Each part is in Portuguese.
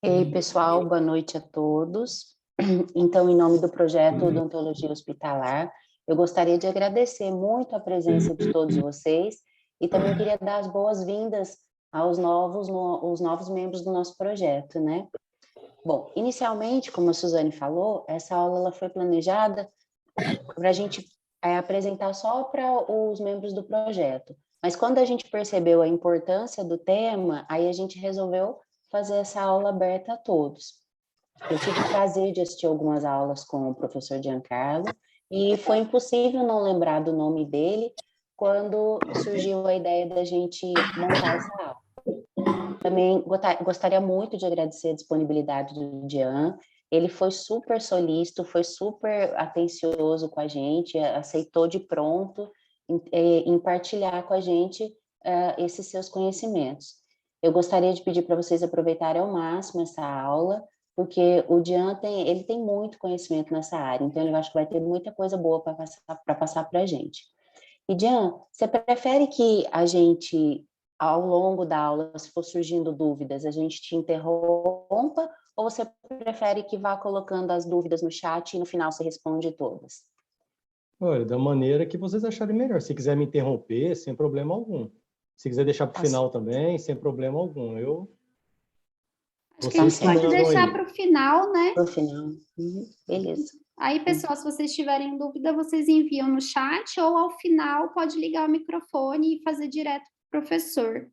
Ei, pessoal, boa noite a todos. Então, em nome do projeto Odontologia Hospitalar, eu gostaria de agradecer muito a presença de todos vocês e também queria dar as boas-vindas aos os novos membros do nosso projeto, né? Bom, inicialmente, como a Suzane falou, essa aula ela foi planejada para a gente apresentar só para os membros do projeto. Mas quando a gente percebeu a importância do tema, aí a gente resolveu fazer essa aula aberta a todos. Eu tive o prazer de assistir algumas aulas com o professor Giancarlo e foi impossível não lembrar do nome dele quando surgiu a ideia da gente montar essa aula. Também gostaria muito de agradecer a disponibilidade do Jean. Ele foi super solícito, foi super atencioso com a gente, aceitou de pronto em partilhar com a gente esses seus conhecimentos. Eu gostaria de pedir para vocês aproveitarem ao máximo essa aula, porque o Jean ele tem muito conhecimento nessa área, então eu acho que vai ter muita coisa boa para passar para a gente. E, Jean, você prefere que a gente, ao longo da aula, se for surgindo dúvidas, a gente te interrompa, ou você prefere que vá colocando as dúvidas no chat e no final você responde todas? Olha, da maneira que vocês acharem melhor. Se quiser me interromper, sem problema algum. Se quiser deixar para o final também, sem problema algum. Acho que a gente pode deixar para o final, né? Para o final. Beleza. Aí, pessoal, se vocês tiverem dúvida, vocês enviam no chat ou ao final pode ligar o microfone e fazer direto para o professor.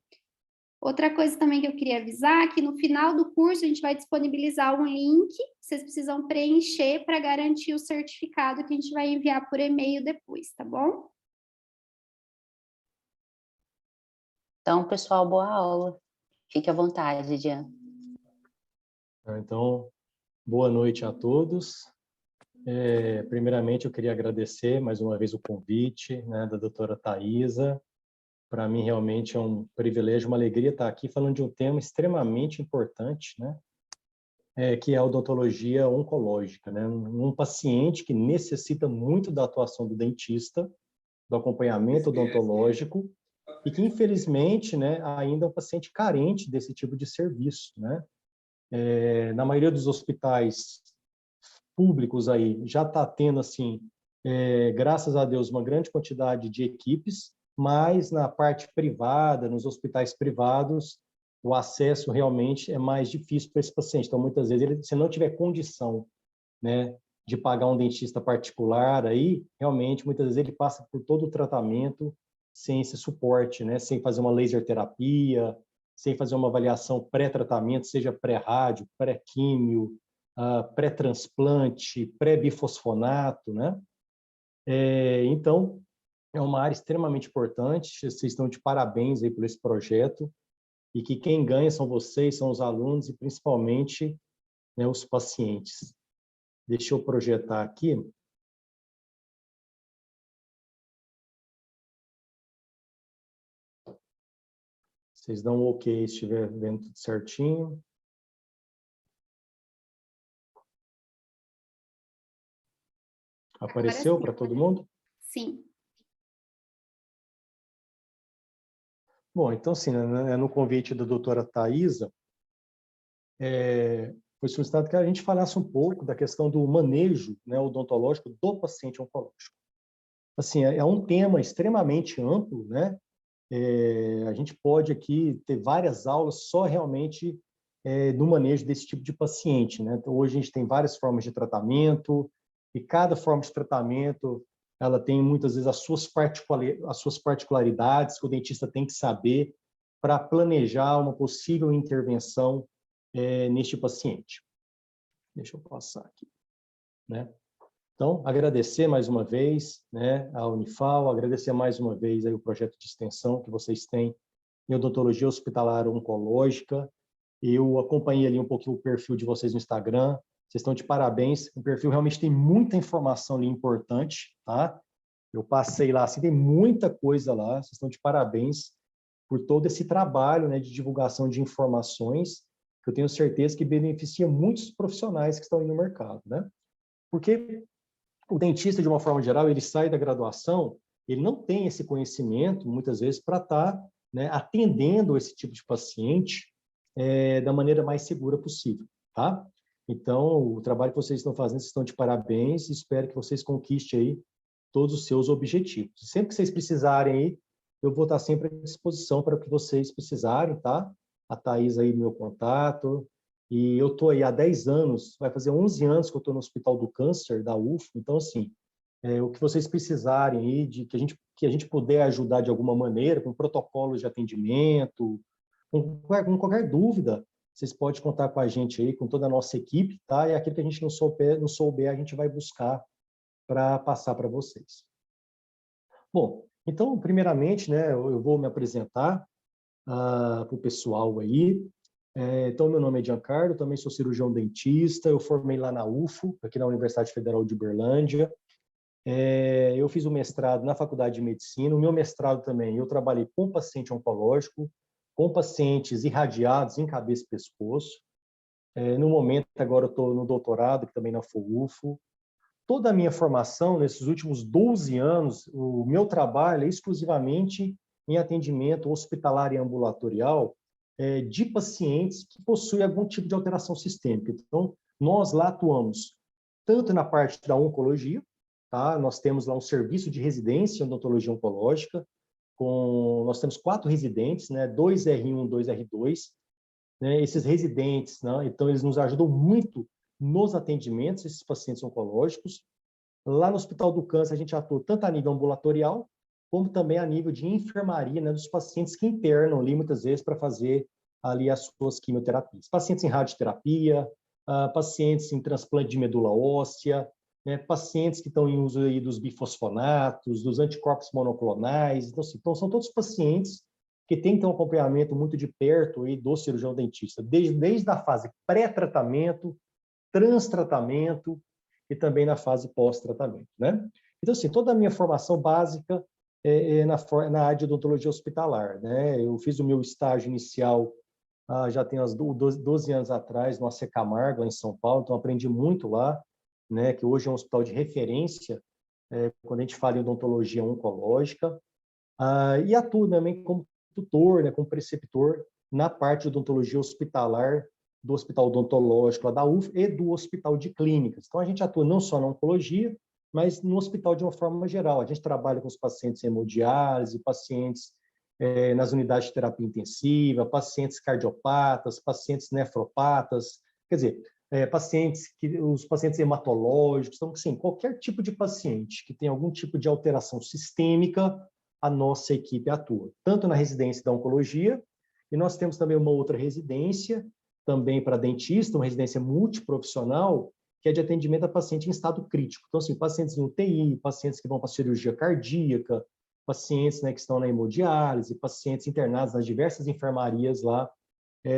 Outra coisa também que eu queria avisar é que no final do curso a gente vai disponibilizar um link que vocês precisam preencher para garantir o certificado que a gente vai enviar por e-mail depois, tá bom? Então, pessoal, boa aula. Fique à vontade, Jean. Então, boa noite a todos. Primeiramente, eu queria agradecer mais uma vez o convite, né, da doutora Thaisa. Para mim, realmente é um privilégio, uma alegria estar aqui falando de um tema extremamente importante, né, que é a odontologia oncológica, né, um paciente que necessita muito da atuação do dentista, do acompanhamento odontológico, e que, infelizmente, né, ainda é um paciente carente desse tipo de serviço, né. Na maioria dos hospitais públicos aí já está tendo, assim, graças a Deus, uma grande quantidade de equipes, mas na parte privada, nos hospitais privados, o acesso realmente é mais difícil para esse paciente. Então, muitas vezes, se não tiver condição, né, de pagar um dentista particular, aí, realmente, muitas vezes ele passa por todo o tratamento sem esse suporte, né, sem fazer uma laser terapia, sem fazer uma avaliação pré-tratamento, seja pré-rádio, pré-químio, pré-transplante, pré-bifosfonato, né? Então, é uma área extremamente importante, vocês estão de parabéns aí por esse projeto, e que quem ganha são vocês, são os alunos e principalmente, né, os pacientes. Deixa eu projetar aqui. Vocês dão um ok se estiver vendo tudo certinho. Apareceu para todo mundo? Sim. Bom, então, assim, no convite da doutora Thaisa, foi solicitado que a gente falasse um pouco da questão do manejo, né, odontológico do paciente oncológico. Assim, é um tema extremamente amplo, né? A gente pode aqui ter várias aulas só realmente no manejo desse tipo de paciente, né? Então, hoje a gente tem várias formas de tratamento, e cada forma de tratamento ela tem muitas vezes as suas particularidades que o dentista tem que saber para planejar uma possível intervenção neste paciente. Deixa eu passar aqui, né? Então, agradecer mais uma vez, né, a Unifal, agradecer mais uma vez aí o projeto de extensão que vocês têm em odontologia hospitalar oncológica. Eu acompanhei ali um pouquinho o perfil de vocês no Instagram, vocês estão de parabéns, o perfil realmente tem muita informação ali importante, tá? Eu passei lá, assim, tem muita coisa lá, vocês estão de parabéns por todo esse trabalho, né, de divulgação de informações, que eu tenho certeza que beneficia muitos profissionais que estão aí no mercado, né? Porque o dentista, de uma forma geral, ele sai da graduação, ele não tem esse conhecimento, muitas vezes, para estar, né, atendendo esse tipo de paciente da maneira mais segura possível, tá? Então, o trabalho que vocês estão fazendo, vocês estão de parabéns, espero que vocês conquistem aí todos os seus objetivos. Sempre que vocês precisarem aí, eu vou estar sempre à disposição para o que vocês precisarem, tá? A Thaís aí, meu contato, e eu estou aí há 10 anos, vai fazer 11 anos que eu estou no Hospital do Câncer, da UFO, então, assim, o que vocês precisarem aí, de que a gente puder ajudar de alguma maneira, com protocolos de atendimento, com qualquer dúvida, vocês podem contar com a gente aí, com toda a nossa equipe, tá? E aquilo que a gente não souber, a gente vai buscar para passar para vocês. Bom, então, primeiramente, né, eu vou me apresentar para o pessoal aí. Então, meu nome é Giancarlo, também sou cirurgião dentista, eu formei lá na UFO, aqui na Universidade Federal de Uberlândia. Eu fiz o mestrado na Faculdade de Medicina, o meu mestrado também, eu trabalhei com paciente oncológico, com pacientes irradiados em cabeça e pescoço. No momento, agora eu estou no doutorado, que também na FOUFO. Toda a minha formação, nesses últimos 12 anos, o meu trabalho é exclusivamente em atendimento hospitalar e ambulatorial de pacientes que possuem algum tipo de alteração sistêmica. Então, nós lá atuamos tanto na parte da oncologia, tá? Nós temos lá um serviço de residência em odontologia oncológica, nós temos 4 residentes, né? 2 R1, 2 R2, né? Esses residentes, né? Então, eles nos ajudam muito nos atendimentos, esses pacientes oncológicos. Lá no Hospital do Câncer, a gente atua tanto a nível ambulatorial, como também a nível de enfermaria, né, dos pacientes que internam ali, muitas vezes, para fazer ali as suas quimioterapias. Pacientes em radioterapia, pacientes em transplante de medula óssea, né, pacientes que estão em uso aí dos bifosfonatos, dos anticorpos monoclonais. Então, assim, são todos pacientes que têm que ter um acompanhamento muito de perto aí do cirurgião dentista, desde a fase pré-tratamento, transtratamento e também na fase pós-tratamento, né? Então, assim, toda a minha formação básica na área de odontologia hospitalar, né? Eu fiz o meu estágio inicial já tem uns 12 anos atrás, no AC Camargo, lá em São Paulo, então aprendi muito lá, né? Que hoje é um hospital de referência quando a gente fala em odontologia oncológica, e atuo também como tutor, né? Como preceptor na parte de odontologia hospitalar do Hospital Odontológico lá da UF e do Hospital de Clínicas. Então, a gente atua não só na oncologia, mas no hospital de uma forma geral. A gente trabalha com os pacientes em hemodiálise, pacientes nas unidades de terapia intensiva, pacientes cardiopatas, pacientes nefropatas, quer dizer, os pacientes hematológicos. Então, sim, qualquer tipo de paciente que tem algum tipo de alteração sistêmica, a nossa equipe atua, tanto na residência da oncologia, e nós temos também uma outra residência, também para dentista, uma residência multiprofissional, que é de atendimento a paciente em estado crítico. Então, assim, pacientes em UTI, pacientes que vão para cirurgia cardíaca, pacientes, né, que estão na hemodiálise, pacientes internados nas diversas enfermarias lá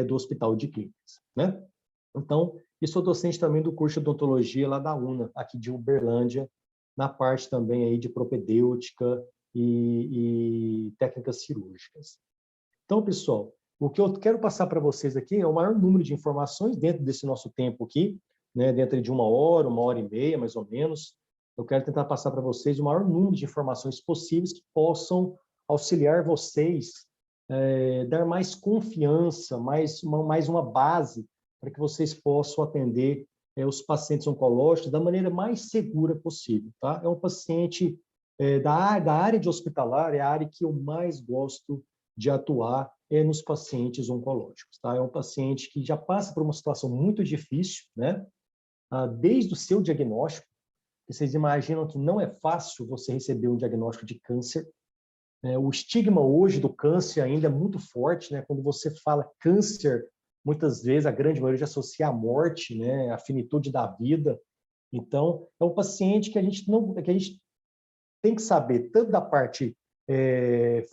do Hospital de Clínicas, né? Então, e sou docente também do curso de odontologia lá da UNA, aqui de Uberlândia, na parte também aí de propedêutica e técnicas cirúrgicas. Então, pessoal, o que eu quero passar para vocês aqui é o maior número de informações dentro desse nosso tempo aqui, né, dentro de 1 hora e meia, mais ou menos. Eu quero tentar passar para vocês o maior número de informações possíveis que possam auxiliar vocês, dar mais confiança, mais uma base para que vocês possam atender os pacientes oncológicos da maneira mais segura possível, tá? É um paciente da área de hospitalar, é a área que eu mais gosto de atuar nos pacientes oncológicos, tá? É um paciente que já passa por uma situação muito difícil, né? Desde o seu diagnóstico, vocês imaginam que não é fácil você receber um diagnóstico de câncer. O estigma hoje do câncer ainda é muito forte, né? Quando você fala câncer, muitas vezes a grande maioria associa a morte, né? A finitude da vida. Então, é um paciente que a gente tem que saber tanto da parte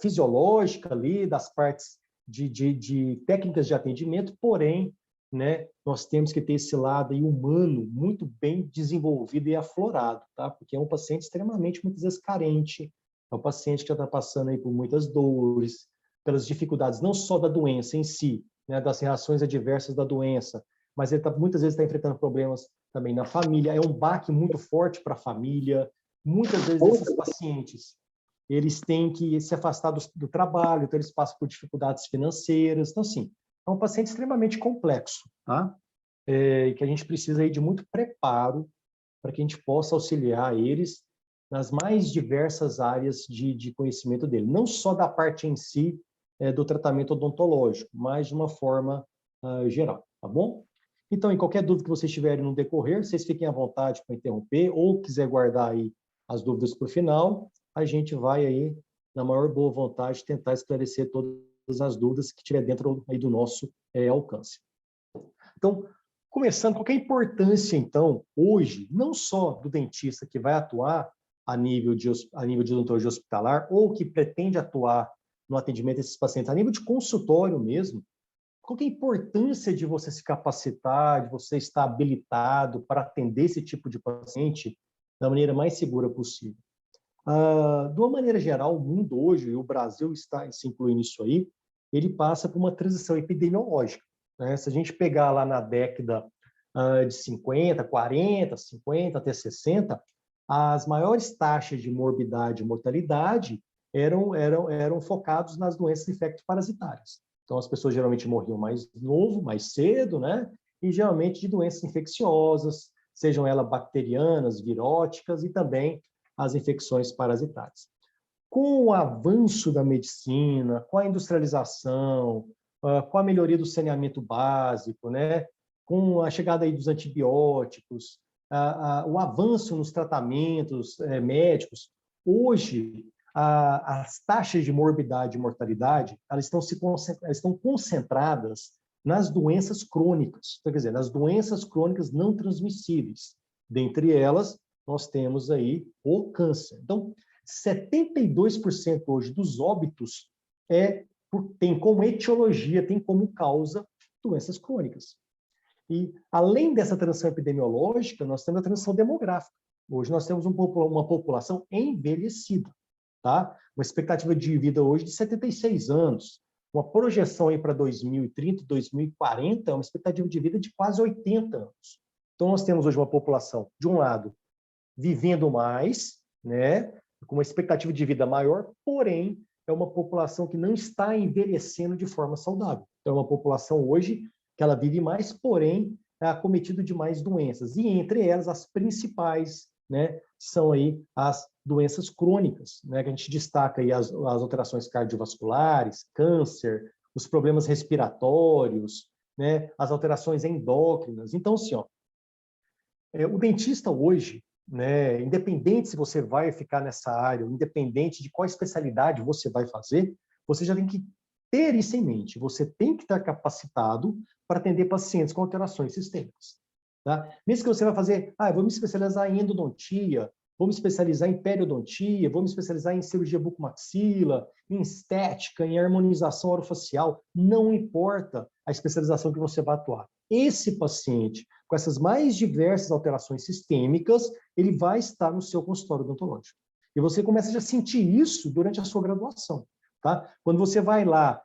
fisiológica ali, das partes de técnicas de atendimento, porém, né, nós temos que ter esse lado aí humano muito bem desenvolvido e aflorado, tá? Porque é um paciente extremamente, muitas vezes, carente, é um paciente que já está passando aí por muitas dores, pelas dificuldades não só da doença em si, né, das reações adversas da doença, mas ele muitas vezes está enfrentando problemas também na família, é um baque muito forte para a família. Muitas vezes esses pacientes, eles têm que se afastar do trabalho, então eles passam por dificuldades financeiras. Então, assim, é um paciente extremamente complexo, tá? Que a gente precisa aí de muito preparo para que a gente possa auxiliar eles nas mais diversas áreas de conhecimento dele, não só da parte em si do tratamento odontológico, mas de uma forma geral, tá bom? Então, em qualquer dúvida que vocês tiverem no decorrer, vocês fiquem à vontade para interromper, ou quiser guardar aí as dúvidas para o final, a gente vai aí, na maior boa vontade, tentar esclarecer todas as dúvidas que tiver dentro aí do nosso alcance. Então, começando, qual que é a importância, então, hoje, não só do dentista que vai atuar a nível de odontologia hospitalar, ou que pretende atuar no atendimento desses pacientes, a nível de consultório mesmo, qual que é a importância de você se capacitar, de você estar habilitado para atender esse tipo de paciente da maneira mais segura possível? De uma maneira geral, o mundo hoje, e o Brasil está se incluindo nisso aí, ele passa por uma transição epidemiológica, né? Se a gente pegar lá na década de 50, 40, 50 até 60, as maiores taxas de morbidade e mortalidade eram focados nas doenças infecto-parasitárias. Então, as pessoas geralmente morriam mais novo, mais cedo, né? E geralmente de doenças infecciosas, sejam elas bacterianas, viróticas e também as infecções parasitárias. Com o avanço da medicina, com a industrialização, com a melhoria do saneamento básico, né? Com a chegada aí dos antibióticos, o avanço nos tratamentos médicos, hoje as taxas de morbidade e mortalidade elas estão concentradas nas doenças crônicas, então, quer dizer, nas doenças crônicas não transmissíveis. Dentre elas, nós temos aí o câncer. Então, 72% hoje dos óbitos tem como etiologia, tem como causa doenças crônicas. E, além dessa transição epidemiológica, nós temos a transição demográfica. Hoje nós temos uma população envelhecida, tá? Uma expectativa de vida hoje de 76 anos. Uma projeção aí para 2030, 2040, é uma expectativa de vida de quase 80 anos. Então, nós temos hoje uma população, de um lado, vivendo mais, né? Com uma expectativa de vida maior, porém, é uma população que não está envelhecendo de forma saudável. Então, é uma população hoje que ela vive mais, porém, é acometido de mais doenças. E entre elas, as principais, né, são aí as doenças crônicas, né, que a gente destaca aí as alterações cardiovasculares, câncer, os problemas respiratórios, né, as alterações endócrinas. Então, assim, ó, o dentista hoje, né, independente se você vai ficar nessa área, independente de qual especialidade você vai fazer, você já tem que ter isso em mente. Você tem que estar capacitado para atender pacientes com alterações sistêmicas. Tá? Mesmo que você vai fazer, eu vou me especializar em endodontia, vou me especializar em periodontia, vou me especializar em cirurgia bucomaxila, em estética, em harmonização orofacial, não importa a especialização que você vai atuar. Esse paciente, com essas mais diversas alterações sistêmicas, ele vai estar no seu consultório odontológico. E você começa a sentir isso durante a sua graduação. Tá? Quando você vai lá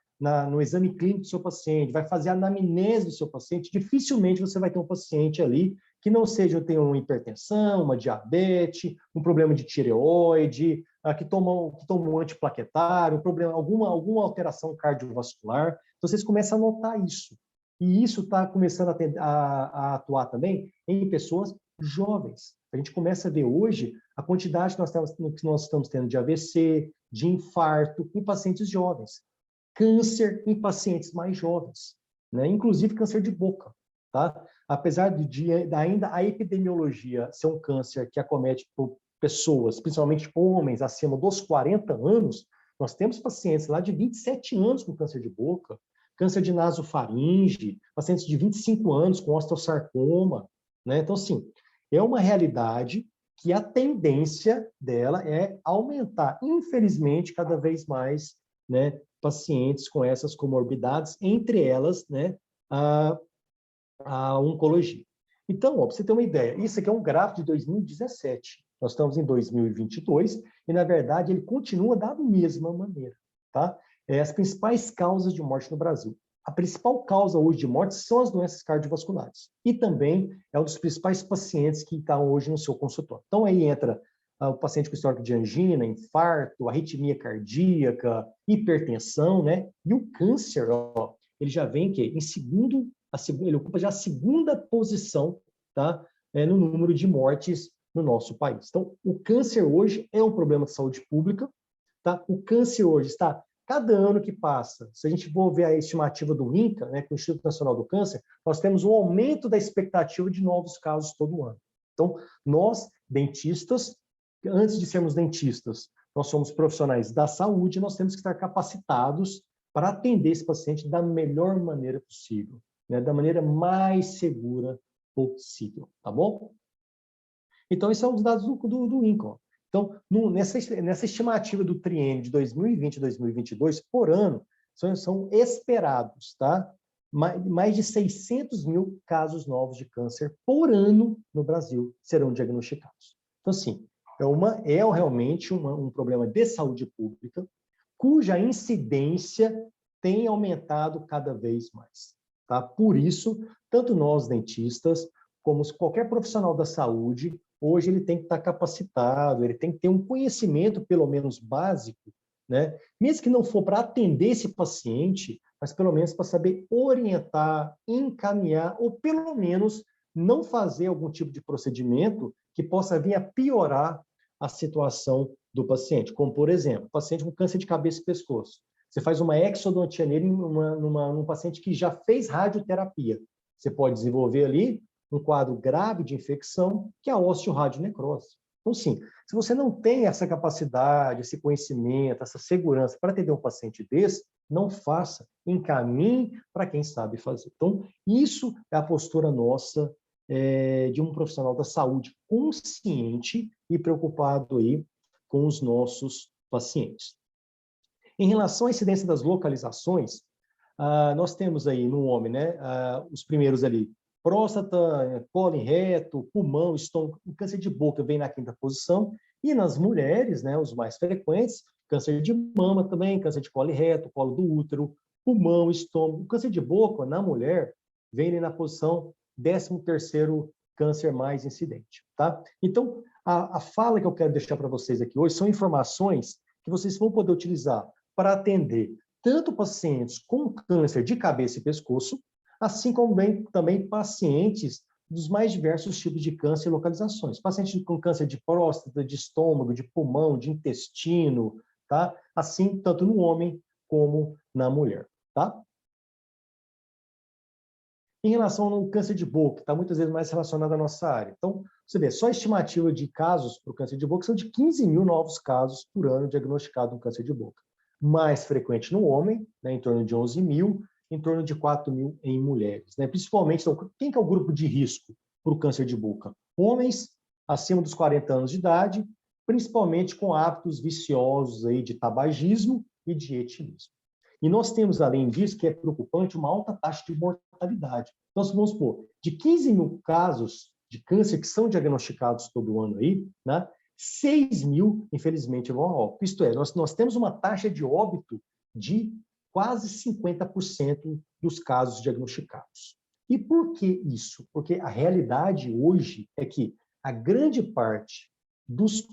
no exame clínico do seu paciente, vai fazer a anamnese do seu paciente, dificilmente você vai ter um paciente ali que não seja tenha uma hipertensão, uma diabetes, um problema de tireoide, que toma um antiplaquetário, um problema, alguma alteração cardiovascular. Então, vocês começam a notar isso. E isso está começando a atuar também em pessoas jovens. A gente começa a ver hoje a quantidade que nós estamos tendo de AVC, de infarto em pacientes jovens, câncer em pacientes mais jovens, né? Inclusive câncer de boca. Tá? Apesar de ainda a epidemiologia ser um câncer que acomete pessoas, principalmente homens acima dos 40 anos, nós temos pacientes lá de 27 anos com câncer de boca, câncer de nasofaringe, pacientes de 25 anos com osteosarcoma, né? Então, assim, é uma realidade que a tendência dela é aumentar, infelizmente, cada vez mais, né, pacientes com essas comorbidades, entre elas, né, a oncologia. Então, para você ter uma ideia, isso aqui é um gráfico de 2017. Nós estamos em 2022 e, na verdade, ele continua da mesma maneira. Tá? As principais causas de morte no Brasil. A principal causa hoje de morte são as doenças cardiovasculares. E também é um dos principais pacientes que estão hoje no seu consultório. Então, aí entra o paciente com histórico de angina, infarto, arritmia cardíaca, hipertensão, né? E o câncer, ó, ele já vem em segundo, ele ocupa já a segunda posição, tá? No número de mortes no nosso país. Então, o câncer hoje é um problema de saúde pública, tá? O câncer hoje está, cada ano que passa, se a gente for ver a estimativa do INCA, né, que é o Instituto Nacional do Câncer, nós temos um aumento da expectativa de novos casos todo ano. Então, nós, dentistas, antes de sermos dentistas, nós somos profissionais da saúde, nós temos que estar capacitados para atender esse paciente da melhor maneira possível, né, da maneira mais segura possível, tá bom? Então, esses são os dados do INCA. Então, nessa estimativa do triênio de 2020 e 2022, por ano, são esperados, tá? Mais de 600 mil casos novos de câncer por ano no Brasil serão diagnosticados. Então, assim, é realmente um problema de saúde pública, cuja incidência tem aumentado cada vez mais. Tá? Por isso, tanto nós, dentistas, como qualquer profissional da saúde, hoje ele tem que estar capacitado, ele tem que ter um conhecimento, pelo menos básico, né? Mesmo que não for para atender esse paciente, mas pelo menos para saber orientar, encaminhar, ou pelo menos não fazer algum tipo de procedimento que possa vir a piorar a situação do paciente. Como, por exemplo, paciente com câncer de cabeça e pescoço. Você faz uma exodontia nele num paciente que já fez radioterapia. Você pode desenvolver ali um quadro grave de infecção, que é a osteoradionecrose. Então, sim, se você não tem essa capacidade, esse conhecimento, essa segurança para atender um paciente desse, não faça, encaminhe para quem sabe fazer. Então, isso é a postura nossa de um profissional da saúde consciente e preocupado aí com os nossos pacientes. Em relação à incidência das localizações, nós temos aí no homem, né, os primeiros ali, próstata, cólon reto, pulmão, estômago, o câncer de boca vem na quinta posição, e nas mulheres, né, os mais frequentes, câncer de mama também, câncer de colo reto, colo do útero, pulmão, estômago. O câncer de boca, na mulher, vem ali na posição 13º câncer mais incidente, tá? Então, a fala que eu quero deixar para vocês aqui hoje são informações que vocês vão poder utilizar para atender tanto pacientes com câncer de cabeça e pescoço, assim como também pacientes dos mais diversos tipos de câncer e localizações. Pacientes com câncer de próstata, de estômago, de pulmão, de intestino, tá? Assim, tanto no homem como na mulher, tá? Em relação ao câncer de boca, está muitas vezes mais relacionado à nossa área. Então, você vê, só a estimativa de casos para o câncer de boca são de 15 mil novos casos por ano diagnosticados no câncer de boca. Mais frequente no homem, né, em torno de 11 mil, em torno de 4 mil em mulheres. Né? Principalmente, então, quem que é o grupo de risco para o câncer de boca? Homens acima dos 40 anos de idade, principalmente com hábitos viciosos aí de tabagismo e de etilismo. E nós temos, além disso, que é preocupante, uma alta taxa de mortalidade. Então, vamos supor, de 15 mil casos de câncer que são diagnosticados todo ano aí, né, 6 mil, infelizmente, vão a óbito. Isto é, nós temos uma taxa de óbito de quase 50% dos casos diagnosticados. E por que isso? Porque a realidade hoje é que a grande parte dos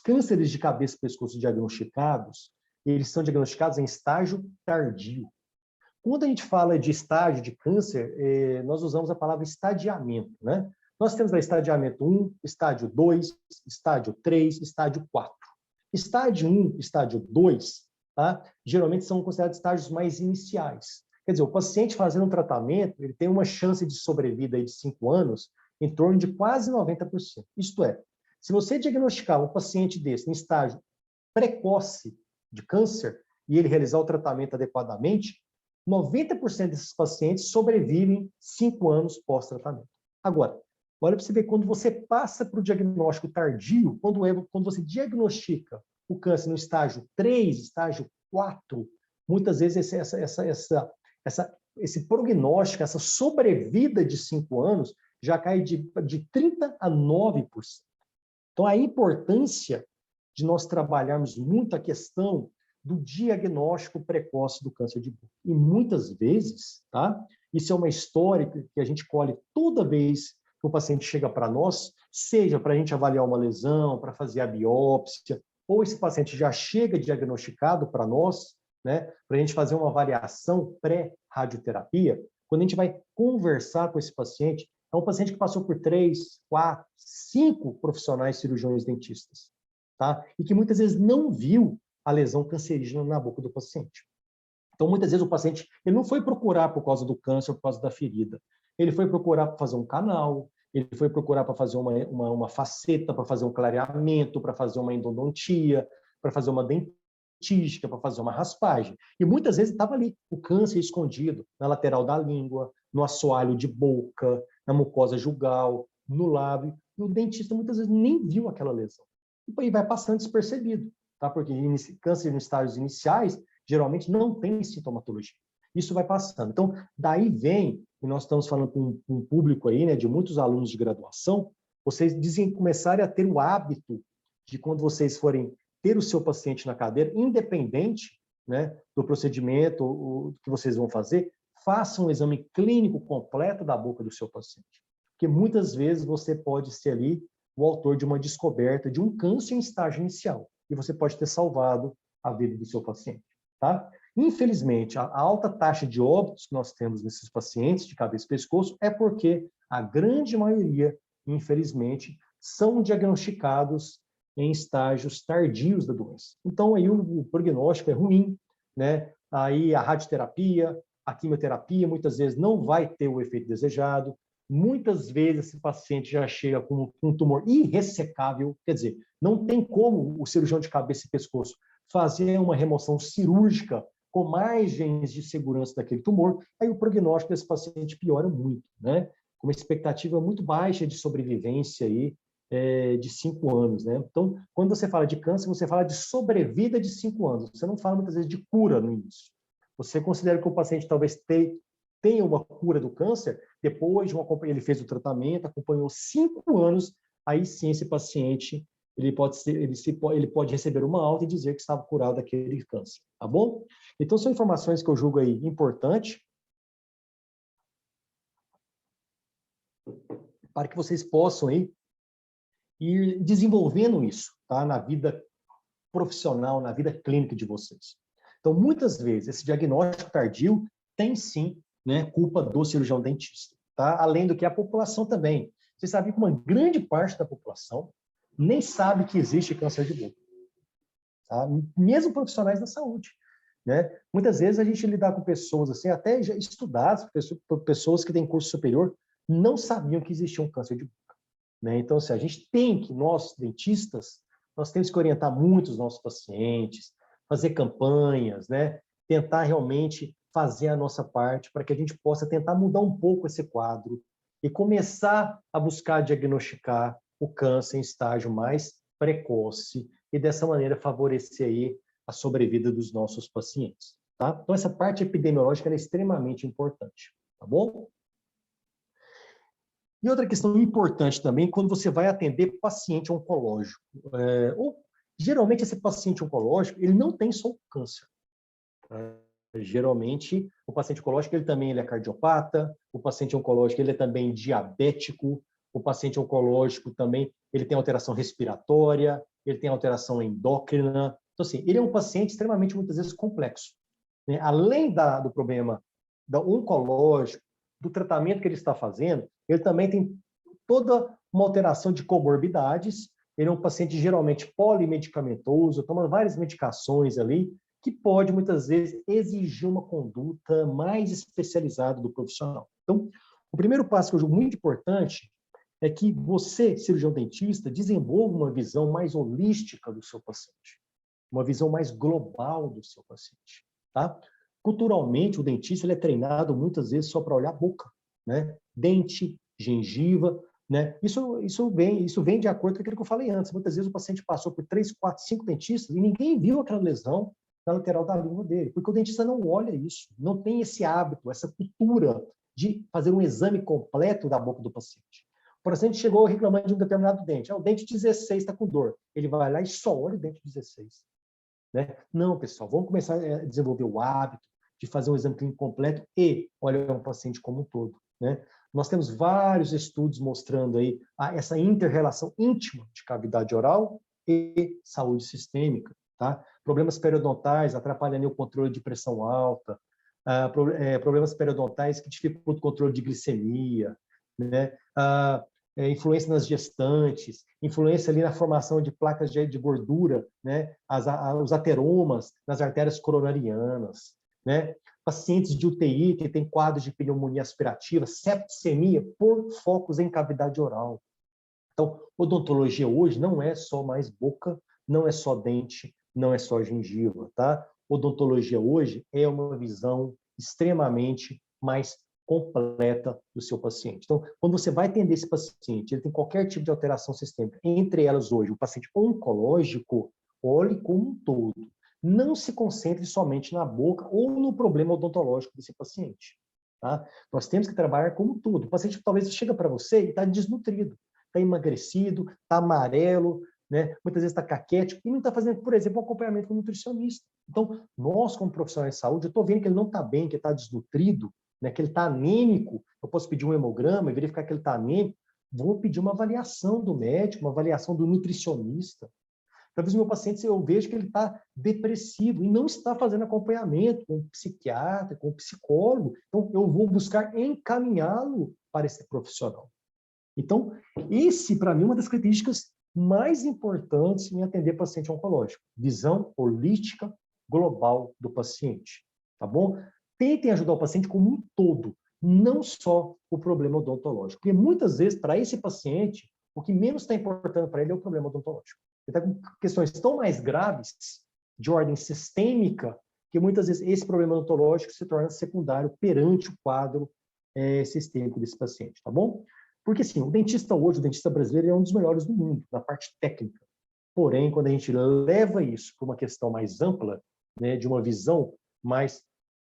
cânceres de cabeça e pescoço diagnosticados, eles são diagnosticados em estágio tardio. Quando a gente fala de estágio de câncer, nós usamos a palavra estadiamento, né? Nós temos a estadiamento 1, estágio 2, estádio 3, estádio 4. Estágio 1, estádio 2, tá? Geralmente são considerados estágios mais iniciais. Quer dizer, o paciente fazendo um tratamento, ele tem uma chance de sobrevida aí de 5 anos em torno de quase 90%. Isto é, se você diagnosticar um paciente desse em estágio precoce de câncer e ele realizar o tratamento adequadamente, 90% desses pacientes sobrevivem 5 anos pós-tratamento. Agora, olha para você ver, quando você passa para o diagnóstico tardio, quando você diagnostica o câncer no estágio 3, estágio 4, muitas vezes esse prognóstico, essa sobrevida de 5 anos, já cai de 30% a 9%. Então, a importância de nós trabalharmos muito a questão do diagnóstico precoce do câncer de boca. E muitas vezes, tá? Isso é uma história que a gente colhe toda vez que o paciente chega para nós, seja para a gente avaliar uma lesão, para fazer a biópsia, ou esse paciente já chega diagnosticado para nós, né, para a gente fazer uma avaliação pré-radioterapia, quando a gente vai conversar com esse paciente, é um paciente que passou por 3, 4, 5 profissionais cirurgiões dentistas, tá? E que muitas vezes não viu a lesão cancerígena na boca do paciente. Então, muitas vezes o paciente ele não foi procurar por causa do câncer, por causa da ferida. Ele foi procurar para fazer um canal, ele foi procurar para fazer uma faceta, para fazer um clareamento, para fazer uma endodontia, para fazer uma dentística, para fazer uma raspagem. E muitas vezes estava ali, o câncer escondido, na lateral da língua, no assoalho de boca, na mucosa jugal, no lábio. E o dentista muitas vezes nem viu aquela lesão. E vai passando despercebido, tá? Porque câncer nos estágios iniciais geralmente não tem sintomatologia. Isso vai passando. Então, daí vem, e nós estamos falando com um público aí, né, de muitos alunos de graduação, vocês começarem a ter o hábito de quando vocês forem ter o seu paciente na cadeira, independente, né, do procedimento que vocês vão fazer, façam um exame clínico completo da boca do seu paciente. Porque muitas vezes você pode ser ali o autor de uma descoberta de um câncer em estágio inicial, e você pode ter salvado a vida do seu paciente. Tá? Infelizmente, a alta taxa de óbitos que nós temos nesses pacientes de cabeça e pescoço é porque a grande maioria, infelizmente, são diagnosticados em estágios tardios da doença. Então, aí o prognóstico é ruim, né? Aí a radioterapia, a quimioterapia, muitas vezes não vai ter o efeito desejado. Muitas vezes esse paciente já chega com um tumor irressecável, quer dizer, não tem como o cirurgião de cabeça e pescoço fazer uma remoção cirúrgica com margens de segurança daquele tumor, aí o prognóstico desse paciente piora muito, né? Com uma expectativa muito baixa de sobrevivência aí, de 5 anos, né? Então, quando você fala de câncer, você fala de sobrevida de 5 anos. Você não fala muitas vezes de cura no início. Você considera que o paciente talvez tenha uma cura do câncer, depois ele fez o tratamento, acompanhou 5 anos, aí sim esse paciente ele pode receber uma alta e dizer que estava curado daquele câncer, tá bom? Então, são informações que eu julgo aí importantes para que vocês possam aí ir desenvolvendo isso, tá? Na vida profissional, na vida clínica de vocês. Então, muitas vezes, esse diagnóstico tardio tem sim, né, culpa do cirurgião dentista, tá? Além do que a população também. Vocês sabem que uma grande parte da população nem sabe que existe câncer de boca. Tá? Mesmo profissionais da saúde. Né? Muitas vezes a gente lidar com pessoas assim, até já estudadas, pessoas que têm curso superior, não sabiam que existia um câncer de boca. Né? Então, assim, nós dentistas, nós temos que orientar muito os nossos pacientes, fazer campanhas, né? Tentar realmente fazer a nossa parte para que a gente possa tentar mudar um pouco esse quadro e começar a buscar diagnosticar o câncer em estágio mais precoce e dessa maneira favorecer aí a sobrevida dos nossos pacientes, tá? Então essa parte epidemiológica é extremamente importante, tá bom? E outra questão importante também, quando você vai atender paciente oncológico, geralmente esse paciente oncológico, ele não tem só o câncer. Geralmente, o paciente oncológico, ele é cardiopata, o paciente oncológico, ele é também diabético, o paciente oncológico também, ele tem alteração respiratória, ele tem alteração endócrina. Então, assim, ele é um paciente extremamente, muitas vezes, complexo. Né? Além do problema oncológico, do tratamento que ele está fazendo, ele também tem toda uma alteração de comorbidades. Ele é um paciente geralmente polimedicamentoso, toma várias medicações ali, que pode, muitas vezes, exigir uma conduta mais especializada do profissional. Então, o primeiro passo que eu julgo muito importante é que você, cirurgião dentista, desenvolva uma visão mais holística do seu paciente, uma visão mais global do seu paciente, tá? Culturalmente, o dentista ele é treinado muitas vezes só para olhar a boca, né? Dente, gengiva, né? Isso vem de acordo com aquilo que eu falei antes. Muitas vezes o paciente passou por 3, 4, 5 dentistas e ninguém viu aquela lesão na lateral da língua dele, porque o dentista não olha isso, não tem esse hábito, essa cultura de fazer um exame completo da boca do paciente. O paciente chegou reclamando de um determinado dente. O dente 16 está com dor. Ele vai lá e só olha o dente 16. Né? Não, pessoal, vamos começar a desenvolver o hábito de fazer um exame clínico completo e olhar um paciente como um todo. Né? Nós temos vários estudos mostrando aí essa inter-relação íntima de cavidade oral e saúde sistêmica. Tá? problemas periodontais atrapalhando o controle de pressão alta, problemas periodontais que dificultam o controle de glicemia, né? Influência nas gestantes, influência ali na formação de placas de gordura, né? Os ateromas nas artérias coronarianas, né? Pacientes de UTI que têm quadros de pneumonia aspirativa, septicemia por focos em cavidade oral. Então, odontologia hoje não é só mais boca, não é só dente, não é só gengiva, tá? Odontologia hoje é uma visão extremamente mais completa do seu paciente. Então, quando você vai atender esse paciente, ele tem qualquer tipo de alteração sistêmica, entre elas hoje, o paciente oncológico, olhe como um todo. Não se concentre somente na boca ou no problema odontológico desse paciente, tá? Nós temos que trabalhar como tudo. O paciente talvez chega para você e está desnutrido, está emagrecido, está amarelo, né? Muitas vezes está caquético e não está fazendo, por exemplo, um acompanhamento com um nutricionista. Então, nós, como profissionais de saúde, eu estou vendo que ele não está bem, que ele está desnutrido, né? Que ele está anêmico, eu posso pedir um hemograma e verificar que ele está anêmico, vou pedir uma avaliação do médico, uma avaliação do nutricionista. Talvez o meu paciente, eu vejo que ele está depressivo e não está fazendo acompanhamento com um psiquiatra, com um psicólogo, então eu vou buscar encaminhá-lo para esse profissional. Então, esse, para mim, é uma das características mais importantes em atender paciente oncológico. Visão holística global do paciente, tá bom? Tentem ajudar o paciente como um todo, não só o problema odontológico. Porque muitas vezes, para esse paciente, o que menos está importando para ele é o problema odontológico. Ele está com questões tão mais graves, de ordem sistêmica, que muitas vezes esse problema odontológico se torna secundário perante o quadro sistêmico desse paciente, tá bom? Porque, assim, o dentista hoje, o dentista brasileiro, é um dos melhores do mundo, na parte técnica. Porém, quando a gente leva isso para uma questão mais ampla, né, de uma visão mais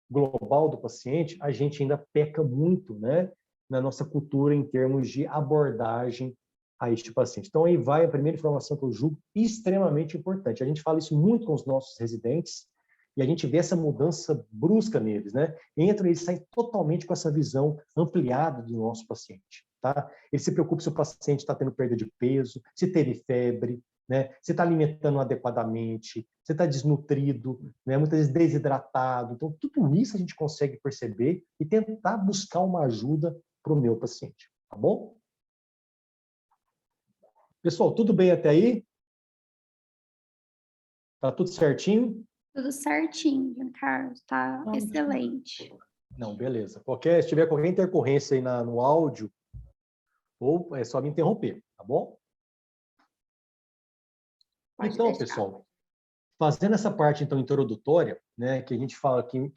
global do paciente, a gente ainda peca muito, né, na nossa cultura em termos de abordagem a este paciente. Então, aí vai a primeira informação que eu julgo extremamente importante. A gente fala isso muito com os nossos residentes e a gente vê essa mudança brusca neles, né? Entram e eles saem totalmente com essa visão ampliada do nosso paciente, tá? Ele se preocupa se o paciente está tendo perda de peso, se teve febre, né? Se está alimentando adequadamente, se está desnutrido, né? Muitas vezes desidratado. Então, tudo isso a gente consegue perceber e tentar buscar uma ajuda para o meu paciente, tá bom? Pessoal, tudo bem até aí? Tá tudo certinho? Tudo certinho, Giancarlo, tá excelente. Não, beleza. Se tiver qualquer intercorrência aí no áudio, ou é só me interromper, tá bom? Pode então, deixar. pessoal, fazendo essa parte então introdutória, né, que a gente fala que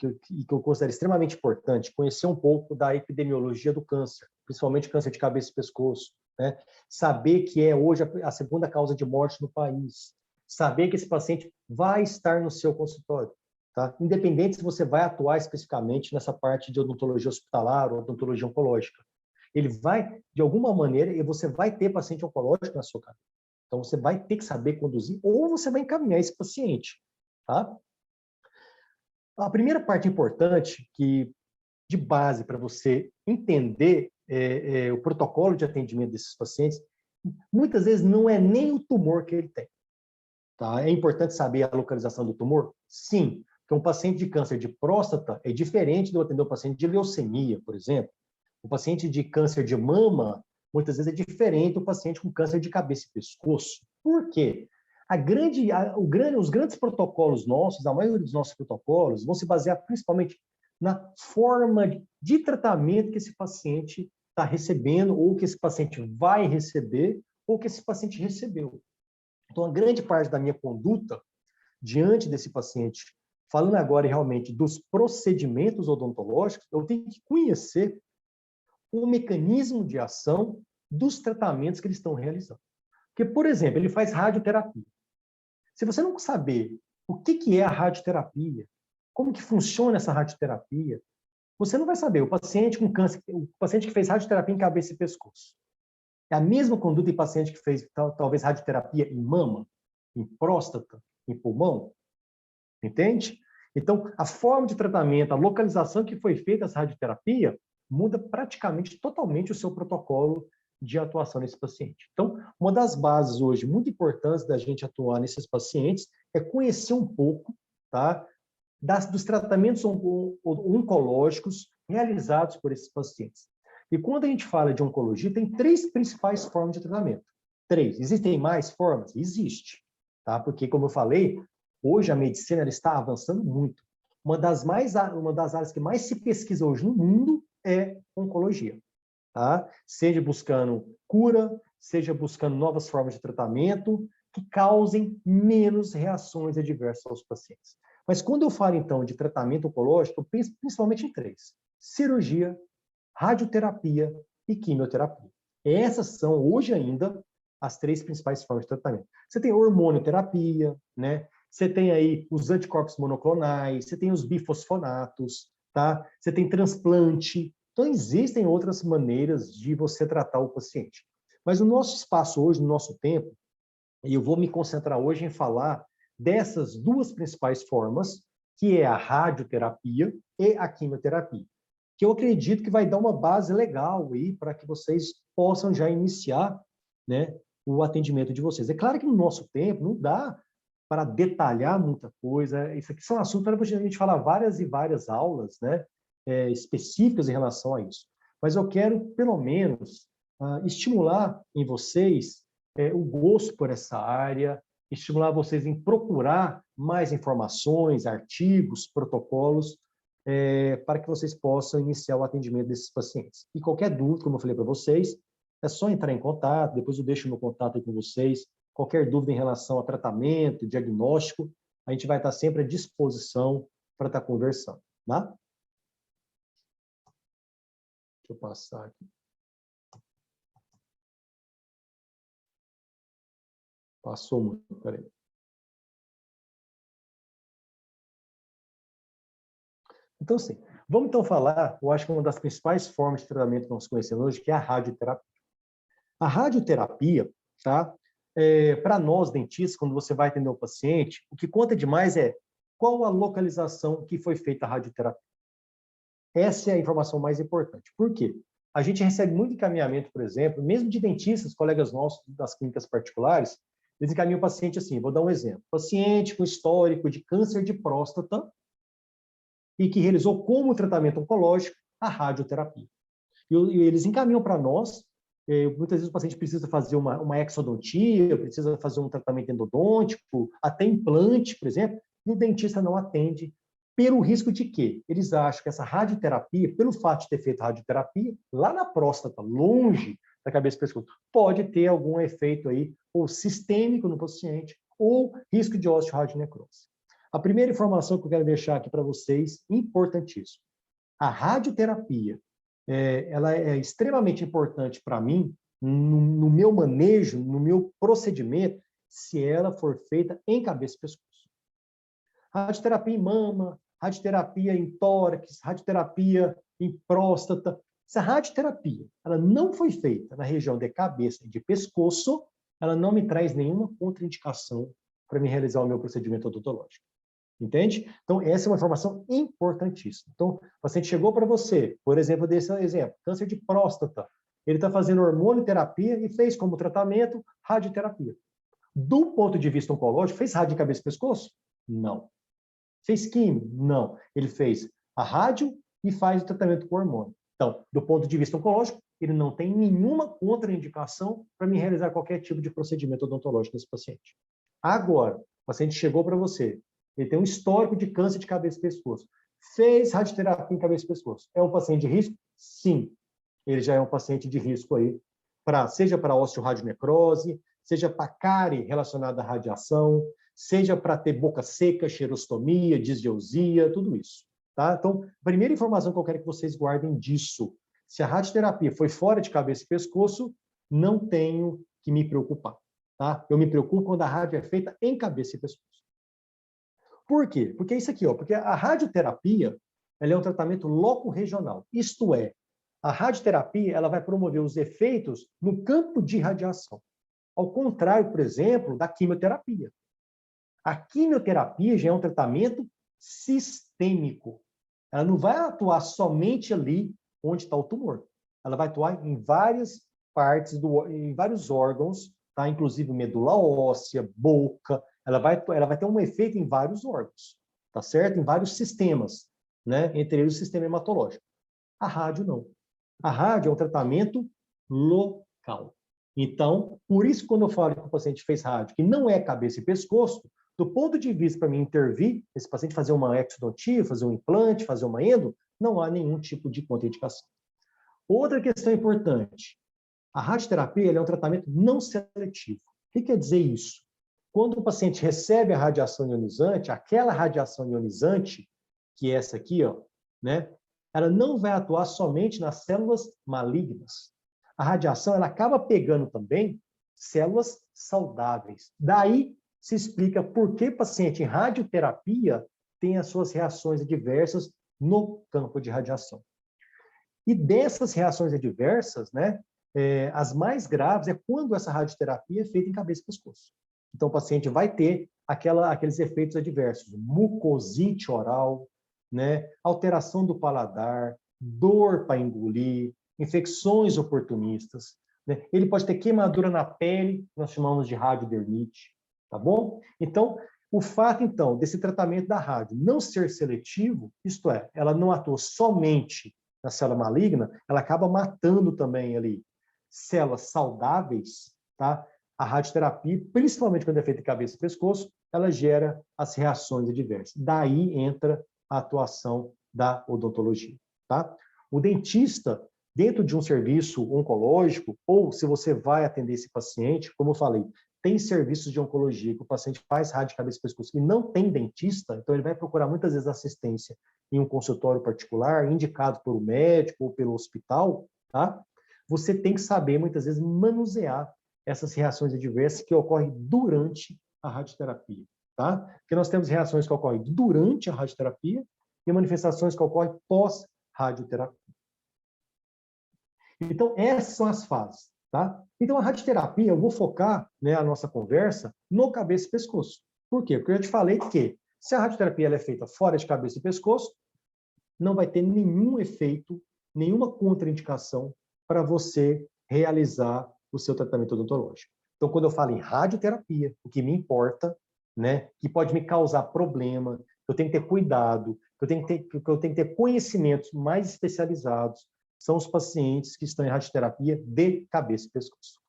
eu considero extremamente importante, conhecer um pouco da epidemiologia do câncer, principalmente câncer de cabeça e pescoço, né? Saber que é hoje a segunda causa de morte no país, saber que esse paciente vai estar no seu consultório, tá? Independente se você vai atuar especificamente nessa parte de odontologia hospitalar ou odontologia oncológica. Ele vai, de alguma maneira, e você vai ter paciente oncológico na sua casa. Então, você vai ter que saber conduzir ou você vai encaminhar esse paciente, tá? A primeira parte importante, que de base para você entender o protocolo de atendimento desses pacientes, muitas vezes não é nem o tumor que ele tem, tá? É importante saber a localização do tumor? Sim, porque um paciente de câncer de próstata é diferente do atender um paciente de leucemia, por exemplo. O paciente de câncer de mama, muitas vezes é diferente do paciente com câncer de cabeça e pescoço. Por quê? Os grandes protocolos nossos, a maioria dos nossos protocolos, vão se basear principalmente na forma de tratamento que esse paciente está recebendo, ou que esse paciente vai receber, ou que esse paciente recebeu. Então, a grande parte da minha conduta diante desse paciente, falando agora realmente dos procedimentos odontológicos, eu tenho que conhecer o mecanismo de ação dos tratamentos que eles estão realizando. Porque, por exemplo, ele faz radioterapia. Se você não saber o que é a radioterapia, como que funciona essa radioterapia, você não vai saber. O paciente com câncer, o paciente que fez radioterapia em cabeça e pescoço, é a mesma conduta em paciente que fez talvez radioterapia em mama, em próstata, em pulmão, entende? Então, a forma de tratamento, a localização que foi feita essa radioterapia muda praticamente totalmente o seu protocolo de atuação nesse paciente. Então, uma das bases hoje muito importantes da gente atuar nesses pacientes é conhecer um pouco, tá, dos tratamentos oncológicos realizados por esses pacientes. E quando a gente fala de oncologia, tem 3 principais formas de tratamento. 3. Existem mais formas? Existe, tá? Porque, como eu falei, hoje a medicina ela está avançando muito. Uma das áreas que mais se pesquisa hoje no mundo é oncologia, tá? Seja buscando cura, seja buscando novas formas de tratamento que causem menos reações adversas aos pacientes. Mas quando eu falo, então, de tratamento oncológico, eu penso principalmente em 3. Cirurgia, radioterapia e quimioterapia. Essas são, hoje ainda, as 3 principais formas de tratamento. Você tem hormonioterapia, né? Você tem aí os anticorpos monoclonais, você tem os bifosfonatos, tá? Você tem transplante. Então, existem outras maneiras de você tratar o paciente. Mas o nosso espaço hoje, no nosso tempo, e eu vou me concentrar hoje em falar dessas 2 principais formas, que é a radioterapia e a quimioterapia, que eu acredito que vai dar uma base legal aí para que vocês possam já iniciar, né, o atendimento de vocês. É claro que no nosso tempo não dá para detalhar muita coisa. Isso aqui são assuntos para a gente falar várias e várias aulas, né, específicas em relação a isso. Mas eu quero, pelo menos, estimular em vocês o gosto por essa área, estimular vocês em procurar mais informações, artigos, protocolos, para que vocês possam iniciar o atendimento desses pacientes. E qualquer dúvida, como eu falei para vocês, é só entrar em contato, depois eu deixo o meu contato aí com vocês. Qualquer dúvida em relação a tratamento, diagnóstico, a gente vai estar sempre à disposição para estar conversando, tá? Deixa eu passar aqui. Passou muito, peraí. Então, assim, vamos então falar, eu acho que uma das principais formas de tratamento que nós conhecemos hoje, que é a radioterapia. A radioterapia, tá? Para nós, dentistas, quando você vai atender um paciente, o que conta demais é qual a localização que foi feita a radioterapia. Essa é a informação mais importante. Por quê? A gente recebe muito encaminhamento, por exemplo, mesmo de dentistas, colegas nossos das clínicas particulares, eles encaminham o paciente assim, vou dar um exemplo. Paciente com histórico de câncer de próstata e que realizou como tratamento oncológico a radioterapia. E eles encaminham para nós, muitas vezes o paciente precisa fazer uma exodontia, precisa fazer um tratamento endodôntico, até implante, por exemplo, e o dentista não atende, pelo risco de quê? Eles acham que essa radioterapia, pelo fato de ter feito radioterapia, lá na próstata, longe da cabeça do pescoço, pode ter algum efeito aí, ou sistêmico no paciente, ou risco de osteoradionecrose. A primeira informação que eu quero deixar aqui para vocês, importantíssimo. A radioterapia, ela é extremamente importante para mim, no meu manejo, no meu procedimento, se ela for feita em cabeça e pescoço. Radioterapia em mama, radioterapia em tórax, radioterapia em próstata. Se a radioterapia ela não foi feita na região de cabeça e de pescoço, ela não me traz nenhuma contraindicação para me realizar o meu procedimento odontológico. Entende? Então, essa é uma informação importantíssima. Então, o paciente chegou para você, por exemplo, desse exemplo, câncer de próstata. Ele está fazendo hormonioterapia e fez como tratamento radioterapia. Do ponto de vista oncológico, fez rádio de cabeça e pescoço? Não. Fez químio? Não. Ele fez a rádio e faz o tratamento com hormônio. Então, do ponto de vista oncológico, ele não tem nenhuma contraindicação para me realizar qualquer tipo de procedimento odontológico nesse paciente. Agora, o paciente chegou para você, ele tem um histórico de câncer de cabeça e pescoço, fez radioterapia em cabeça e pescoço. É um paciente de risco? Sim. Ele já é um paciente de risco aí, seja para osteoradionecrose, seja para cárie relacionada à radiação, seja para ter boca seca, xerostomia, disgeusia, tudo isso. Tá? Então, a primeira informação que eu quero que vocês guardem disso, se a radioterapia foi fora de cabeça e pescoço, não tenho que me preocupar. Tá? Eu me preocupo quando a rádio é feita em cabeça e pescoço. Por quê? Porque é isso aqui, ó, porque a radioterapia ela é um tratamento loco-regional. Isto é, a radioterapia ela vai promover os efeitos no campo de radiação. Ao contrário, por exemplo, da quimioterapia. A quimioterapia já é um tratamento sistêmico. Ela não vai atuar somente ali onde está o tumor. Ela vai atuar em várias partes, em vários órgãos, tá? Inclusive medula óssea, boca, ela vai ter um efeito em vários órgãos, tá certo? Em vários sistemas, né? Entre eles o sistema hematológico. A rádio não. A rádio é um tratamento local. Então, por isso, quando eu falo que o paciente fez rádio, que não é cabeça e pescoço, do ponto de vista para mim intervir, esse paciente fazer uma exodontia, fazer um implante, fazer uma endo, não há nenhum tipo de contraindicação. Outra questão importante, a radioterapia é um tratamento não seletivo. O que quer dizer isso? Quando o paciente recebe a radiação ionizante, aquela radiação ionizante, que é essa aqui, ó, né, ela não vai atuar somente nas células malignas. A radiação ela acaba pegando também células saudáveis. Daí se explica por que o paciente em radioterapia tem as suas reações adversas no campo de radiação. E dessas reações adversas, né, as mais graves é quando essa radioterapia é feita em cabeça e pescoço. Então, o paciente vai ter aqueles efeitos adversos, mucosite oral, né, alteração do paladar, dor para engolir, infecções oportunistas, né? Ele pode ter queimadura na pele, nós chamamos de radiodermite, tá bom? Então, o fato, então, desse tratamento da rádio não ser seletivo, isto é, ela não atua somente na célula maligna, ela acaba matando também ali células saudáveis, tá? A radioterapia, principalmente quando é feita em cabeça e pescoço, ela gera as reações adversas. Daí entra a atuação da odontologia, tá? O dentista, dentro de um serviço oncológico, ou se você vai atender esse paciente, como eu falei, tem serviços de oncologia que o paciente faz rádio de cabeça e pescoço e não tem dentista, então ele vai procurar muitas vezes assistência em um consultório particular, indicado por um médico ou pelo hospital, tá? Você tem que saber, muitas vezes, manusear essas reações adversas que ocorrem durante a radioterapia, tá? Porque nós temos reações que ocorrem durante a radioterapia e manifestações que ocorrem pós-radioterapia. Então, essas são as fases, tá? Então, a radioterapia, eu vou focar, né, a nossa conversa no cabeça e pescoço. Por quê? Porque eu te falei que se a radioterapia ela é feita fora de cabeça e pescoço, não vai ter nenhum efeito, nenhuma contraindicação para você realizar o seu tratamento odontológico. Então, quando eu falo em radioterapia, o que me importa, né, que pode me causar problema, eu tenho que ter cuidado, eu tenho que ter conhecimentos mais especializados, são os pacientes que estão em radioterapia de cabeça e pescoço.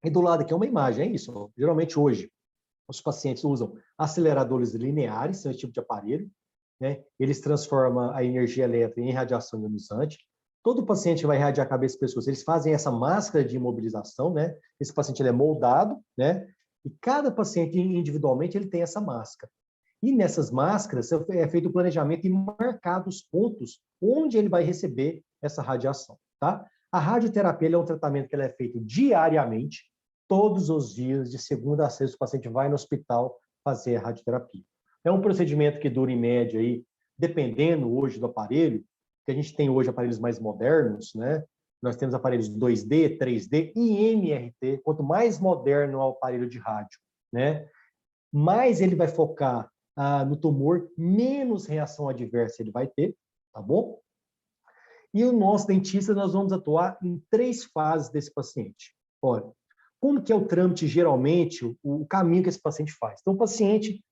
E do lado aqui é uma imagem, é isso. Geralmente hoje, os pacientes usam aceleradores lineares, são esse tipo de aparelho, né? Eles transformam a energia elétrica em radiação ionizante. Todo paciente que vai irradiar a cabeça e pescoço, eles fazem essa máscara de imobilização, né? Esse paciente ele é moldado, né? E cada paciente individualmente ele tem essa máscara. E nessas máscaras é feito o planejamento e marcado os pontos onde ele vai receber essa radiação, tá? A radioterapia é um tratamento que ele é feito diariamente, todos os dias, de segunda a sexta, o paciente vai no hospital fazer a radioterapia. É um procedimento que dura, em média, aí, dependendo hoje do aparelho, que a gente tem hoje aparelhos mais modernos, né? Nós temos aparelhos 2D, 3D e MRT. Quanto mais moderno é o aparelho de rádio, né? Mais ele vai focar no tumor, menos reação adversa ele vai ter, tá bom? E o nosso dentista, nós vamos atuar em 3 fases desse paciente. Olha, como que é o trâmite, geralmente, o caminho que esse paciente faz? Então, o paciente,